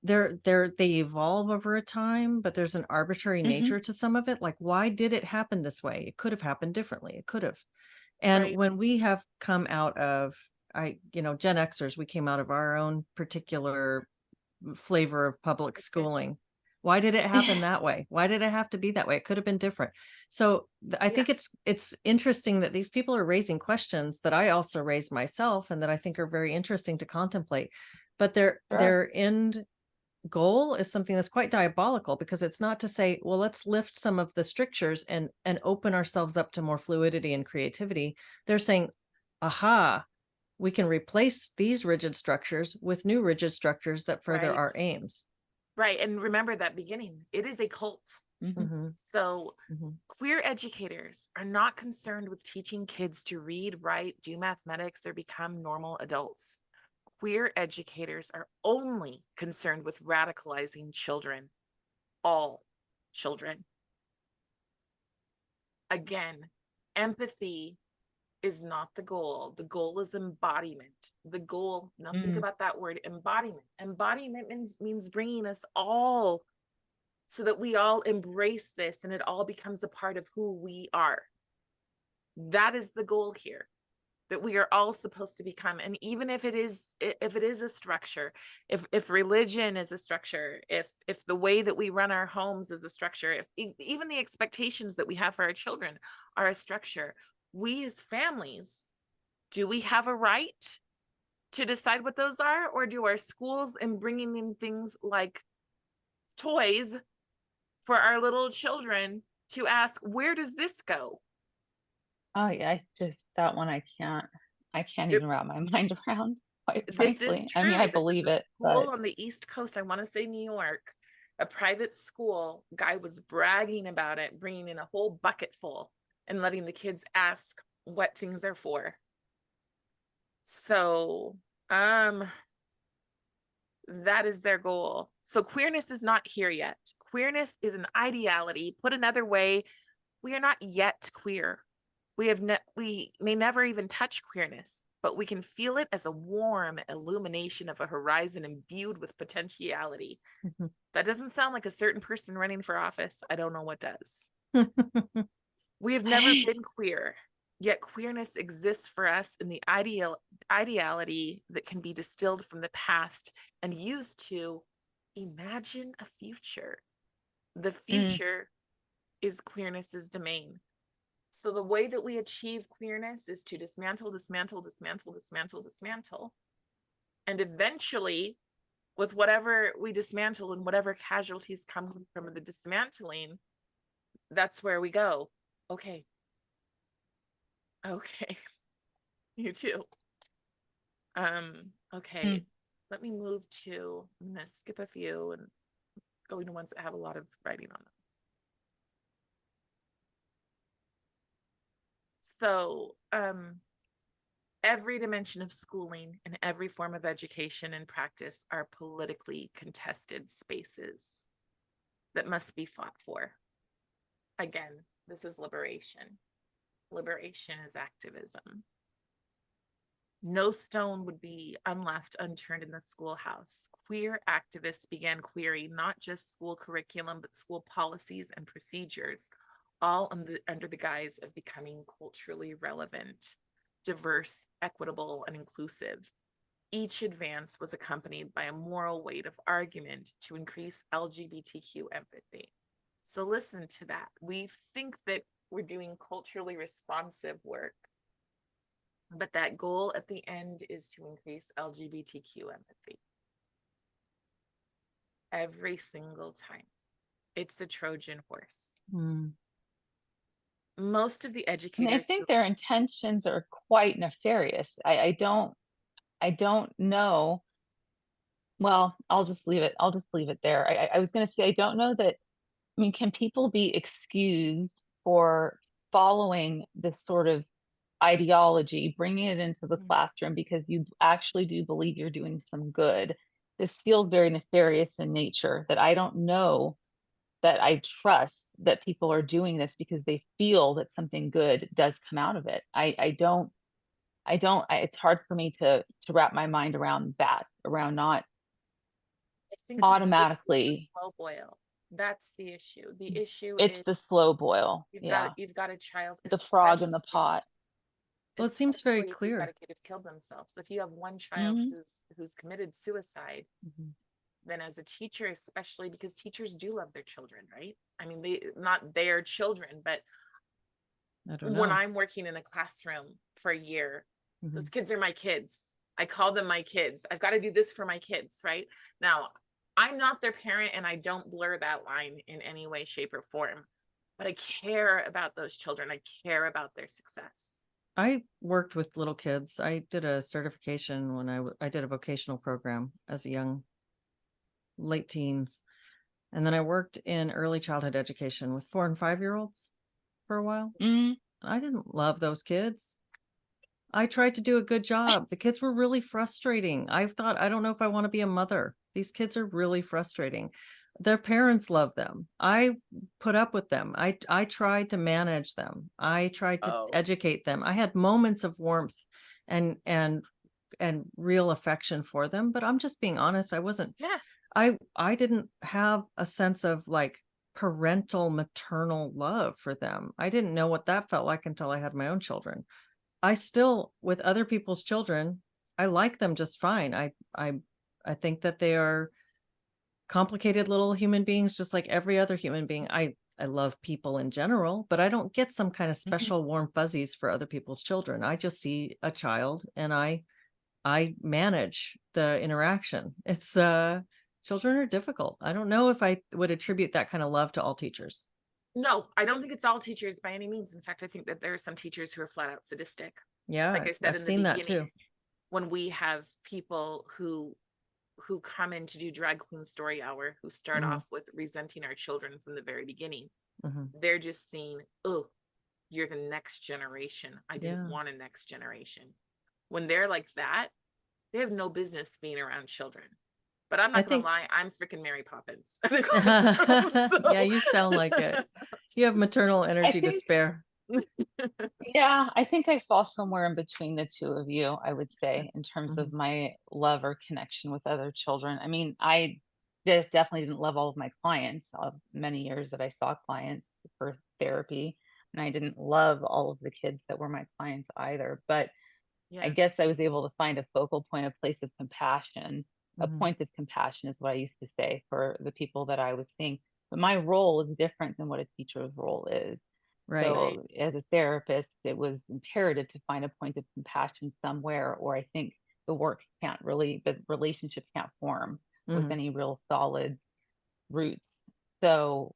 they evolve over a time, but there's an arbitrary nature to some of it. Like, why did it happen this way? It could have happened differently. It could have. And when we have come out of, Gen Xers, we came out of our own particular flavor of public schooling. Why did it happen that way? Why did it have to be that way? It could have been different. So I think it's interesting that these people are raising questions that I also raised myself and that I think are very interesting to contemplate. But their end goal is something that's quite diabolical, because it's not to say, well, let's lift some of the strictures and open ourselves up to more fluidity and creativity. They're saying, aha, we can replace these rigid structures with new rigid structures that further our aims. Right. And remember that beginning, it is a cult. So queer educators are not concerned with teaching kids to read, write, do mathematics, or become normal adults. Queer educators are only concerned with radicalizing children, all children. Again, empathy is not the goal. The goal is embodiment. The goal, now think about that word, embodiment. Embodiment means bringing us all so that we all embrace this and it all becomes a part of who we are. That is the goal here, that we are all supposed to become. And even if it is a structure, if religion is a structure, if the way that we run our homes is a structure, if even the expectations that we have for our children are a structure, we as families, do we have a right to decide what those are? Or do our schools, and bringing in things like toys for our little children to ask, where does this go? Oh yeah, that one I can't even wrap my mind around, quite This is frankly. I mean, true. I This is believe a it, school but on the East Coast. I want to say New York, a private school. Guy was bragging about it, bringing in a whole bucket full and letting the kids ask what things are for. So, that is their goal. So queerness is not here yet. Queerness is an ideality. Put another way, we are not yet queer. We may never even touch queerness, but we can feel it as a warm illumination of a horizon imbued with potentiality. Mhm. That doesn't sound like a certain person running for office. I don't know what does. We have never been queer, yet queerness exists for us in the ideality that can be distilled from the past and used to imagine a future. The future is queerness's domain. So the way that we achieve queerness is to dismantle, dismantle, dismantle, dismantle, dismantle. And eventually, with whatever we dismantle and whatever casualties come from the dismantling, that's where we go. Okay. Okay. You too. Okay. Let me move to, I'm gonna skip a few and go into ones that have a lot of writing on them. So, every dimension of schooling and every form of education and practice are politically contested spaces that must be fought for. Again, this is liberation. Liberation is activism. No stone would be left unturned in the schoolhouse. Queer activists began querying not just school curriculum, but school policies and procedures, all under the guise of becoming culturally relevant, diverse, equitable, and inclusive. Each advance was accompanied by a moral weight of argument to increase LGBTQ empathy. So listen to that. We think that we're doing culturally responsive work, but that goal at the end is to increase LGBTQ empathy. Every single time. It's the Trojan horse. Most of the educators. I think their intentions are quite nefarious. I don't know. Well, I'll just leave it there. I was going to say, I don't know that, I mean, can people be excused for following this sort of ideology, bringing it into the classroom because you actually do believe you're doing some good? This feels very nefarious in nature, that I don't know that I trust that people are doing this because they feel that something good does come out of it. It's hard for me to wrap my mind around that, around not automatically. Slow boil. That's the issue. The issue It's is the slow boil. you've got a child, The frog in the pot. Well, it seems very especially if clear. you've got a kid who killed themselves. If you have one child who's committed suicide, then as a teacher, especially because teachers do love their children, right? I mean, they not their children, but when I'm working in a classroom for a year, those kids are my kids. I call them my kids. I've got to do this for my kids, right? Now, I'm not their parent and I don't blur that line in any way, shape, or form, but I care about those children. I care about their success. I worked with little kids. I did a certification when I did a vocational program as a young, late teens. And then I worked in early childhood education with 4 and 5-year-olds for a while. I didn't love those kids. I tried to do a good job. The kids were really frustrating. I thought, I don't know if I want to be a mother. These kids are really frustrating. Their parents love them. I put up with them. I tried to manage them. I tried to educate them. I had moments of warmth and real affection for them, but I'm just being honest. I wasn't, I didn't have a sense of like parental maternal love for them. I didn't know what that felt like until I had my own children. I still, with other people's children, I like them just fine. I think that they are complicated little human beings, just like every other human being. I love people in general, but I don't get some kind of special warm fuzzies for other people's children. I just see a child and I manage the interaction. It's children are difficult. I don't know if I would attribute that kind of love to all teachers. No, I don't think it's all teachers by any means. In fact, I think that there are some teachers who are flat out sadistic. Yeah, Like I said I've in the seen that beginning, too. when we have people who come in to do drag queen story hour, who start Mhm. off with resenting our children from the very beginning, Mhm. they're just seeing, oh, you're the next generation. I didn't Yeah. want a next generation. When they're like that, they have no business being around children. But I'm I not gonna think lie, I'm freaking Mary Poppins. So- yeah, you sound like it. You have maternal I energy to think, spare. yeah, I think I fall somewhere in between the two of you, I would say, in terms of Mhm. my love or connection with other children. I mean, I just definitely didn't love all of my clients, many years that I saw clients for therapy, and I didn't love all of the kids that were my clients either. But I Yeah. guess I was able to find a focal point, a place of compassion. A Mhm. point of compassion is what I used to say for the people that I was seeing. But my role is different than what a teacher's role is. Right. Right. So as a therapist, it was imperative to find a point of compassion somewhere, or I think the relationship can't form with Mhm. any real solid roots. So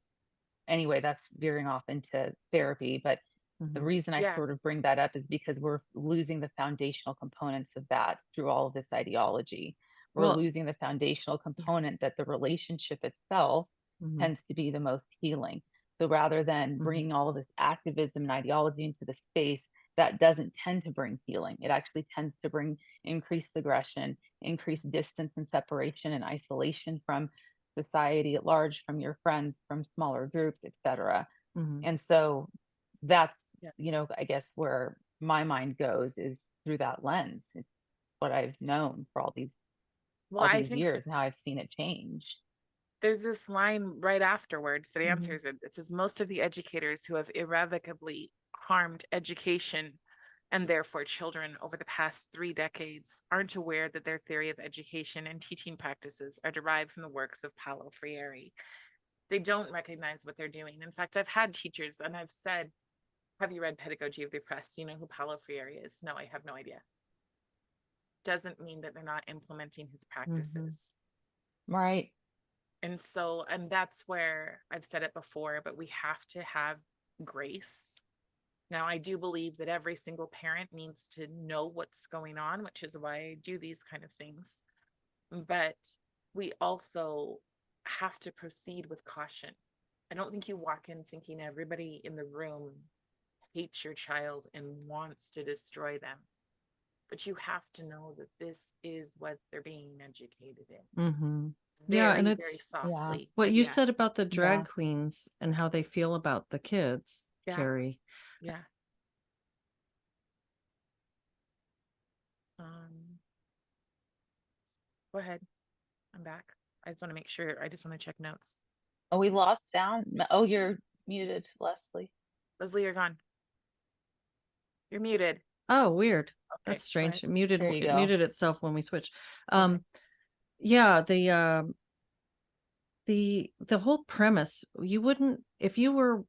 anyway, that's veering off into therapy. But the Mhm. reason I Yeah. sort of bring that up is because we're losing the foundational components of that through all of this ideology. We're Well, losing the foundational Yeah. component that the relationship itself mhm. tends to be the most healing. So rather than Mhm. bringing all of this activism and ideology into the space, that doesn't tend to bring healing. It actually tends to bring increased aggression, increased distance and separation and isolation from society at large, from your friends, from smaller groups, etc. Mhm. And so that's, Yeah. I guess where my mind goes is through that lens. It's what I've known for Well, all I these think years and how I've seen it change. there's this line right afterwards that Mhm. answers it. It says, most of the educators who have irrevocably harmed education and therefore children over the past 3 decades aren't aware that their theory of education and teaching practices are derived from the works of Paulo Freire. They don't recognize what they're doing. In fact, I've had teachers and I've said, have you read Pedagogy of the Oppressed? Do you know who Paulo Freire is? No, I have no idea. Doesn't mean that they're not implementing his Mhm. practices. Right. And so, and that's where I've said it before, but we have to have grace. Now, I do believe that every single parent needs to know what's going on, which is why I do these kind of things. But we also have to proceed with caution. I don't think you walk in thinking everybody in the room hates your child and wants to destroy them. But you have to know that this is what they're being educated in. Mhm. Yeah, and Very, very it's Yeah. softly, what but you said yes. about the Yeah. drag queens and how they feel about the kids, Yeah. Carrie. Yeah. Um, go ahead. I'm back. I just want to make sure. I just want to check notes. Oh, we lost sound. Oh, you're muted, Leslie. Leslie, you're gone. You're muted. Oh, weird. Okay, That's go ahead. strange. There you It go. muted itself when we switched. Okay. Yeah, the whole premise, you wouldn't if you were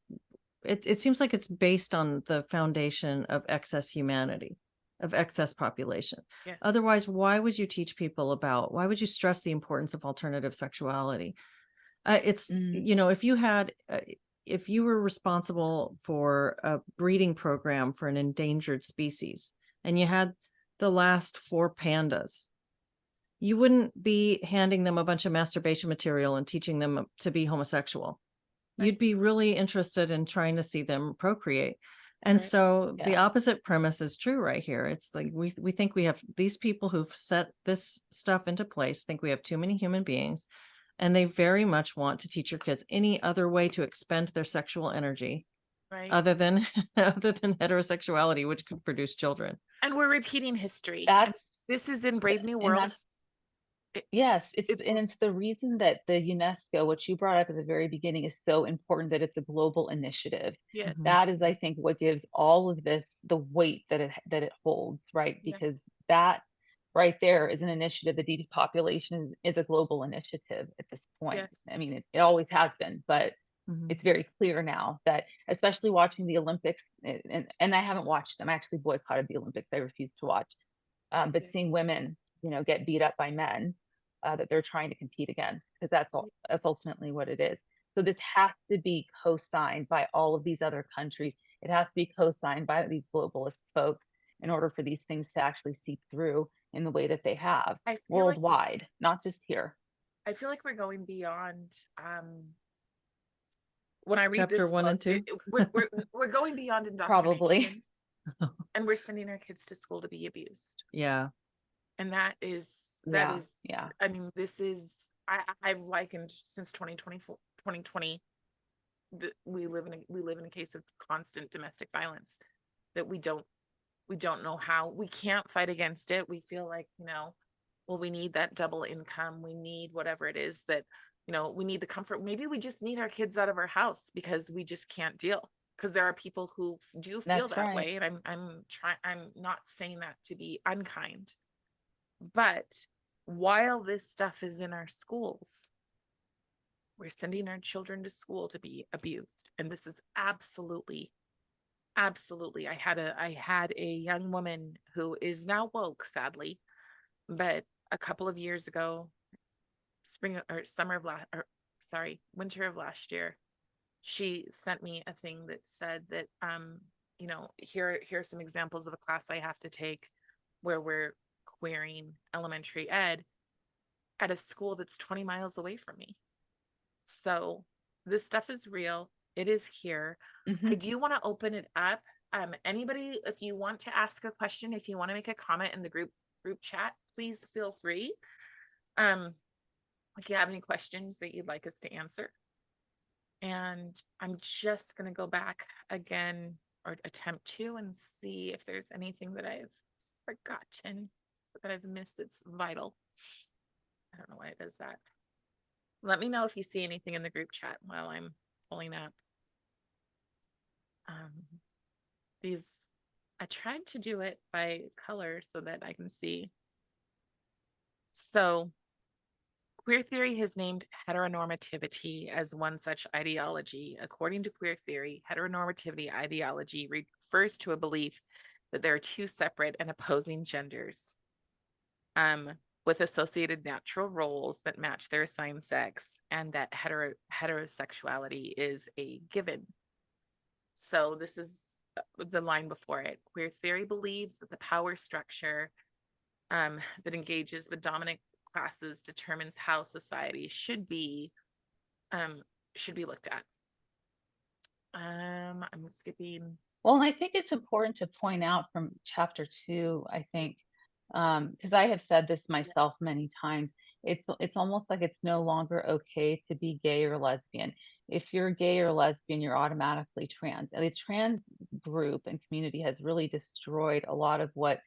it seems like it's based on the foundation of excess humanity, of excess population. Yes. Otherwise, why would you teach people about why would you stress the importance of alternative sexuality? It's Mm, if you were responsible for a breeding program for an endangered species and you had the last 4 pandas, you wouldn't be handing them a bunch of masturbation material and teaching them to be homosexual. Right. You'd be really interested in trying to see them procreate. And Right. so the yeah. opposite premise is true right here. It's like we think we have these people who've set this stuff into place, think we have too many human beings, and they very much want to teach your kids any other way to expend their sexual energy Right. other than other than heterosexuality, which could produce children. And we're repeating history. And That's this is in Brave New and World. that's It, Yes, it's it's the reason that the UNESCO, what you brought up at the very beginning, is so important, that it's a global initiative. yes. Mhm. That is, I think, what gives all of this the weight that it holds, right? Yeah. Because that right there is an initiative. The depopulation is a global initiative at this point. Yes. I mean, it always has been, but Mhm. it's very clear now that, especially watching the Olympics, and I haven't watched them. I actually boycotted the Olympics. I refused to watch. But Okay. seeing women, get beat up by men, that they're trying to compete against, because that's ultimately what it is. So this has to be co-signed by all of these other countries. It has to be co-signed by these globalist folks in order for these things to actually seep through in the way that they have I feel like worldwide, not just here. I feel like we're going beyond when I read Chapter this 1 and book, 2. we're going beyond Probably. indoctrination, and we're sending our kids to school to be abused. Yeah. And that is Yeah. I mean, this is I've likened since 2020 that we live in a case of constant domestic violence, that we don't know how. We can't fight against it. We feel like, well, we need that double income, we need whatever it is that, we need the comfort. Maybe we just need our kids out of our house because we just can't deal, because there are people who do feel That's that right. way, and I'm not saying that to be unkind, but while this stuff is in our schools, we're sending our children to school to be abused. And this is absolutely I had a young woman who is now woke, sadly, but a couple of years ago, winter of last year, she sent me a thing that said that here are some examples of a class I have to take where we're queering elementary ed at a school that's 20 miles away from me. So this stuff is real. It is here. I do want to open it up. Anybody, if you want to ask a question, if you want to make a comment in the group chat, please feel free. If you have any questions that you'd like us to answer. And I'm just going to go back again, or attempt to, and see if there's anything that I've forgotten, that I've missed that's vital. I don't know why it does that. Let me know if you see anything in the group chat while I'm pulling up. I tried to do it by color so that I can see. So queer theory has named heteronormativity as one such ideology. According to queer theory, heteronormativity ideology refers to a belief that there are two separate and opposing genders, with associated natural roles that match their assigned sex, and that heterosexuality is a given. So this is the line before it. Queer theory believes that the power structure that engages the dominant classes determines how society should be looked at. I'm skipping. Well, and I think it's important to point out from chapter 2, I think, because I have said this myself many times, it's almost like it's no longer okay to be gay or lesbian. If you're gay or lesbian, you're automatically trans. And the trans group and community has really destroyed a lot of what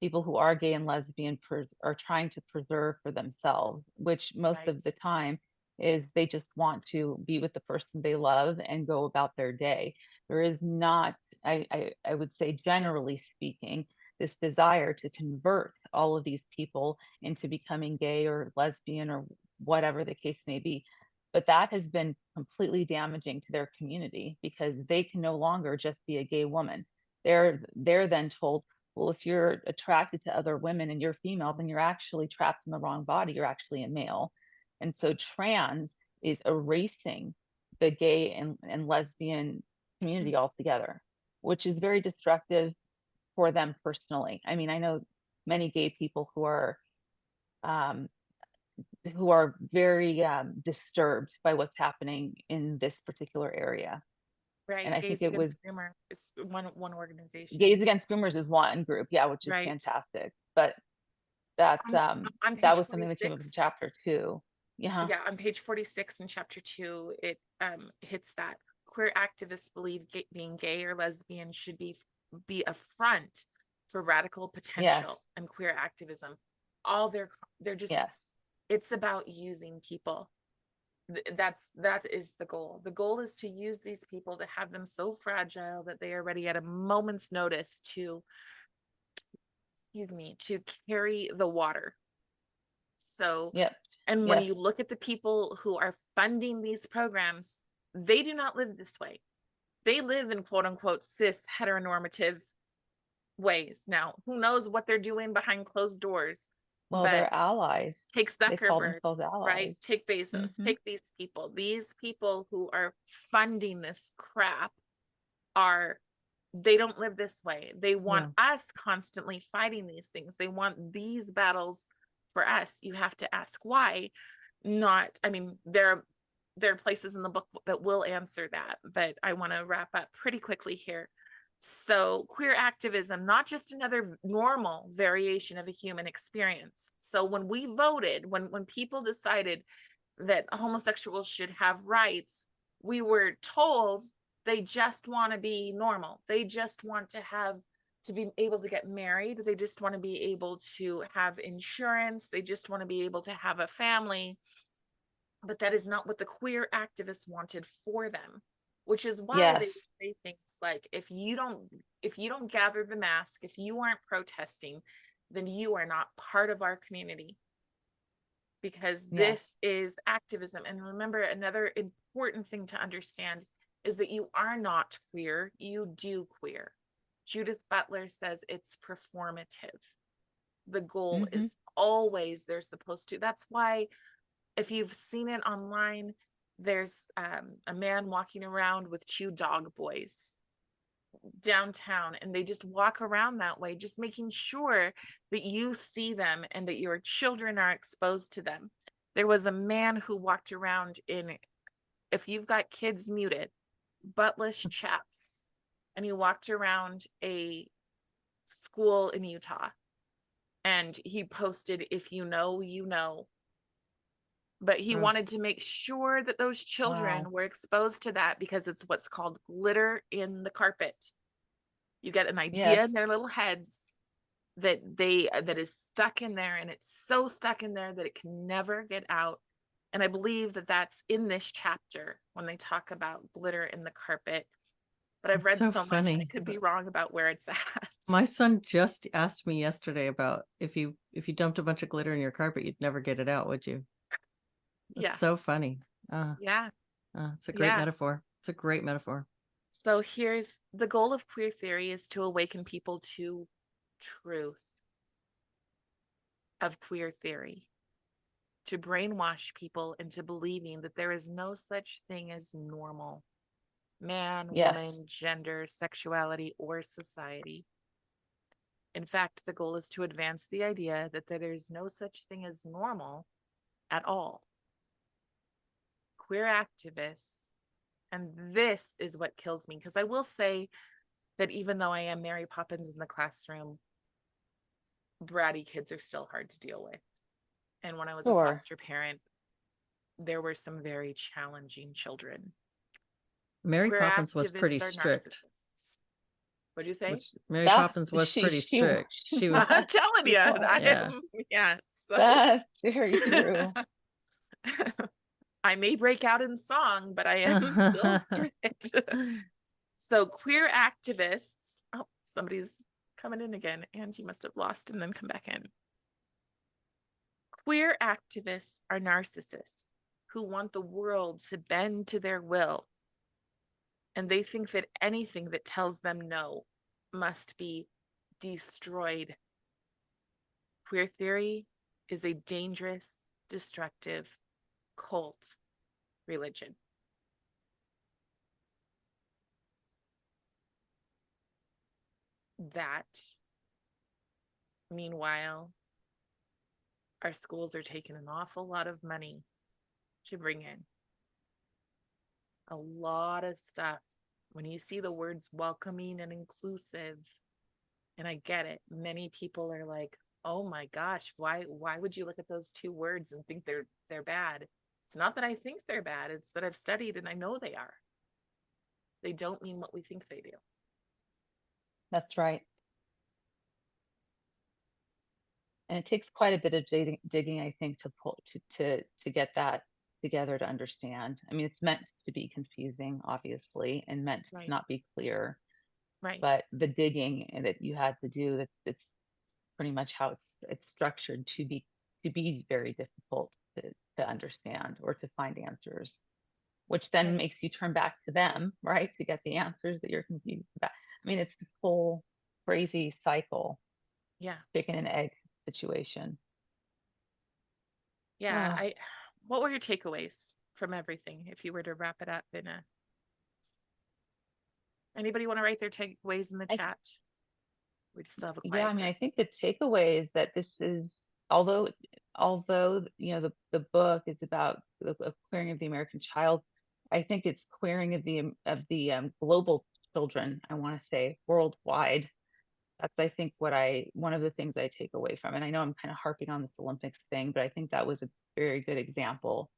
people who are gay and lesbian are trying to preserve for themselves, which most of the time is they just want to be with the person they love and go about their day. There is not, I would say, generally speaking, this desire to convert all of these people into becoming gay or lesbian or whatever the case may be. But that has been completely damaging to their community, because they can no longer just be a gay woman. They're then told, well, if you're attracted to other women and you're female, then you're actually trapped in the wrong body. You're actually a male. And so trans is erasing the gay and lesbian community altogether, which is very destructive for them personally. I mean, I know many gay people who are very disturbed by what's happening in this particular area. Right. And I Gays think it was Against Groomer. It's one organization. Gays Against Groomers is one group, yeah, which is fantastic. But that's on that page was something that came up in 46. chapter 2. Yeah. Yeah, on page 46 in chapter 2, it hits that queer activists believe being gay or lesbian should be a front for radical potential and queer activism. All they're just, it's about using people. That is the goal. The goal is to use these people, to have them so fragile that they are ready at a moment's notice to carry the water. So, and when you look at the people who are funding these programs, they do not live this way. They live in quote unquote cis heteronormative ways. Now, who knows what they're doing behind closed doors, Well, they're But allies. take They call Zuckerberg, themselves right? allies. Take Bezos, Mhm. take these people who are funding this crap are, they don't live this way. They want us constantly fighting these things. They want these battles for us. You have to ask why. Not, I mean, there are places in the book that will answer that, but I want to wrap up pretty quickly here. So queer activism, not just another normal variation of a human experience. So when we voted, when people decided that homosexuals should have rights, we were told they just want to be normal. They just want to be able to get married. They just want to be able to have insurance. They just want to be able to have a family. But that is not what the queer activists wanted for them, which is why they Yes. say things like, if you don't gather the mask, if you aren't protesting, then you are not part of our community, because Yes. this is activism. And remember, another important thing to understand is that you are not queer, you do queer. Judith Butler says it's performative. The goal Mhm. is always, they're supposed to. That's why, if you've seen it online, there's a man walking around with two dog boys downtown, and they just walk around that way, just making sure that you see them and that your children are exposed to them. There was a man who walked around in, if you've got kids, muted, buttless chaps, and he walked around a school in Utah, and he posted, if you know, you know. But he wanted Gross. to make sure that those children Wow. were exposed to that, because it's what's called glitter in the carpet. You get an idea in Yes. their little heads that is stuck in there, and it's so stuck in there that it can never get out. And I believe that that's in this chapter when they talk about glitter in the carpet. But I've read So so much, I funny. could be wrong about where it's at. My son just asked me yesterday about if you dumped a bunch of glitter in your carpet, you'd never get it out, would you? It's Yeah, so funny. yeah, It's a great yeah. metaphor. It's a great metaphor. So here's the goal of queer theory: is to awaken people to truth of queer theory, to brainwash people into believing that there is no such thing as normal man, Yes. woman, gender, sexuality, or society. In fact, the goal is to advance the idea that there is no such thing as normal at all. Queer activists, and this is what kills me, because I will say that even though I am Mary Poppins in the classroom, bratty kids are still hard to deal with. And when I was a Sure. foster parent, there were some very challenging children. Mary Queer Poppins was pretty activists are strict. narcissists. What'd you say? Which Mary That's Poppins was pretty she strict. She I'm was, telling you, I yeah. am, yeah. So That's very true. I may break out in song, but I am still strict. So queer activists, oh, somebody's coming in again, and you must have lost and then come back in. Queer activists are narcissists who want the world to bend to their will, and they think that anything that tells them no must be destroyed. Queer theory is a dangerous, destructive cult religion. That, meanwhile, our schools are taking an awful lot of money to bring in. A lot of stuff. When you see the words welcoming and inclusive, and I get it, many people are like, oh my gosh, why would you look at those two words and think they're bad? It's not that I think they're bad, it's that I've studied and I know they are. They don't mean what we think they do. That's right. And it takes quite a bit of digging, I think, to pull to get that together to understand. I mean, it's meant to be confusing, obviously, and meant to Right. not be clear. Right. But the digging that you had to do, that's pretty much how it's structured to be very difficult to understand or to find answers, which then Right. makes you turn back to them, right, to get the answers that you're confused about. I mean, it's this whole crazy cycle, Yeah. chicken and egg situation. Yeah, Oh, what were your takeaways from everything if you were to wrap it up in a anybody want to write their takeaways in the I, chat? We just still have a yeah, quiet I mean, group. I think the takeaway is that this is, although the book is about the queering of the American child, I think it's queering of the global children. I want to say worldwide. That's, I think, one of the things I take away from it. And I know I'm kind of harping on this Olympics thing, but I think that was a very good example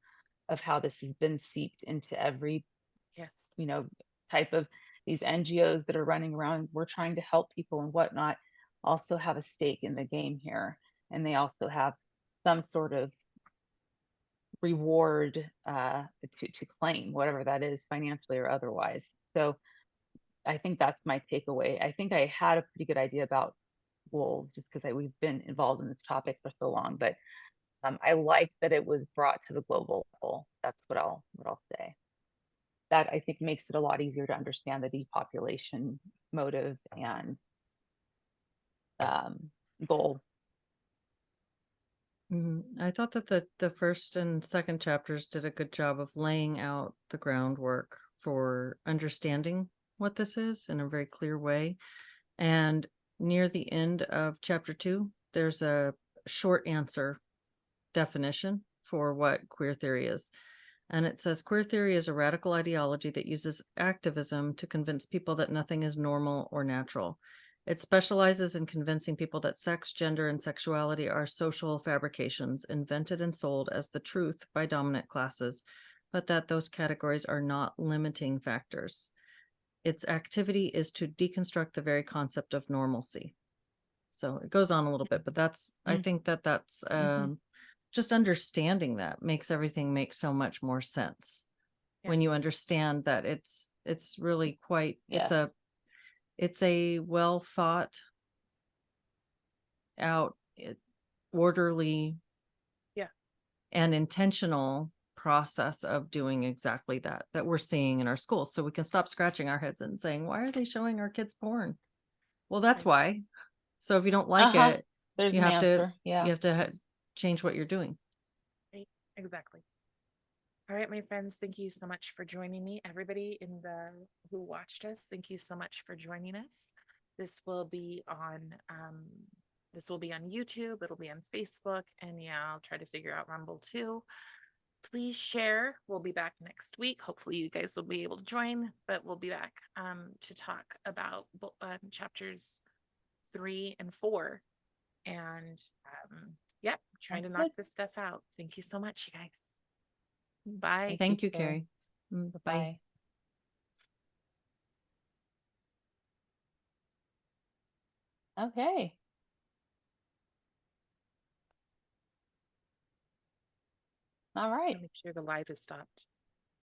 of how this has been seeped into every, Yes. type of these NGOs that are running around. We're trying to help people and whatnot, also have a stake in the game here. And they also have some sort of reward to claim, whatever that is, financially or otherwise. So I think that's my takeaway. I think I had a pretty good idea about wolves just because we've been involved in this topic for so long, but I like that it was brought to the global level. That's what I'll say. That I think makes it a lot easier to understand the depopulation motive and goal. I thought that the first and second chapters did a good job of laying out the groundwork for understanding what this is in a very clear way. And near the end of chapter 2, there's a short answer definition for what queer theory is. And it says queer theory is a radical ideology that uses activism to convince people that nothing is normal or natural. It specializes in convincing people that sex, gender, and sexuality are social fabrications invented and sold as the truth by dominant classes, but that those categories are not limiting factors. Its activity is to deconstruct the very concept of normalcy. So it goes on a little bit, but I think that's just understanding that makes everything make so much more sense. Yeah. When you understand that it's really quite, Yes. it's a well thought out, orderly, Yeah. and intentional process of doing exactly that we're seeing in our schools. So we can stop scratching our heads and saying, why are they showing our kids porn? Well, that's why. So if you don't like it, There's you an have to answer. Yeah. you have to change what you're doing. Right. Exactly. All right, my friends, thank you so much for joining me. Everybody who watched us, thank you so much for joining us. This will be on YouTube, it'll be on Facebook, and yeah, I'll try to figure out Rumble too. Please share. We'll be back next week. Hopefully you guys will be able to join, but we'll be back to talk about chapters 3 and 4. And yep, trying to knock this stuff out. Thank you so much, you guys. Bye. Thank you, Carrie. Bye. Bye. Okay. All right. Make sure the live is stopped.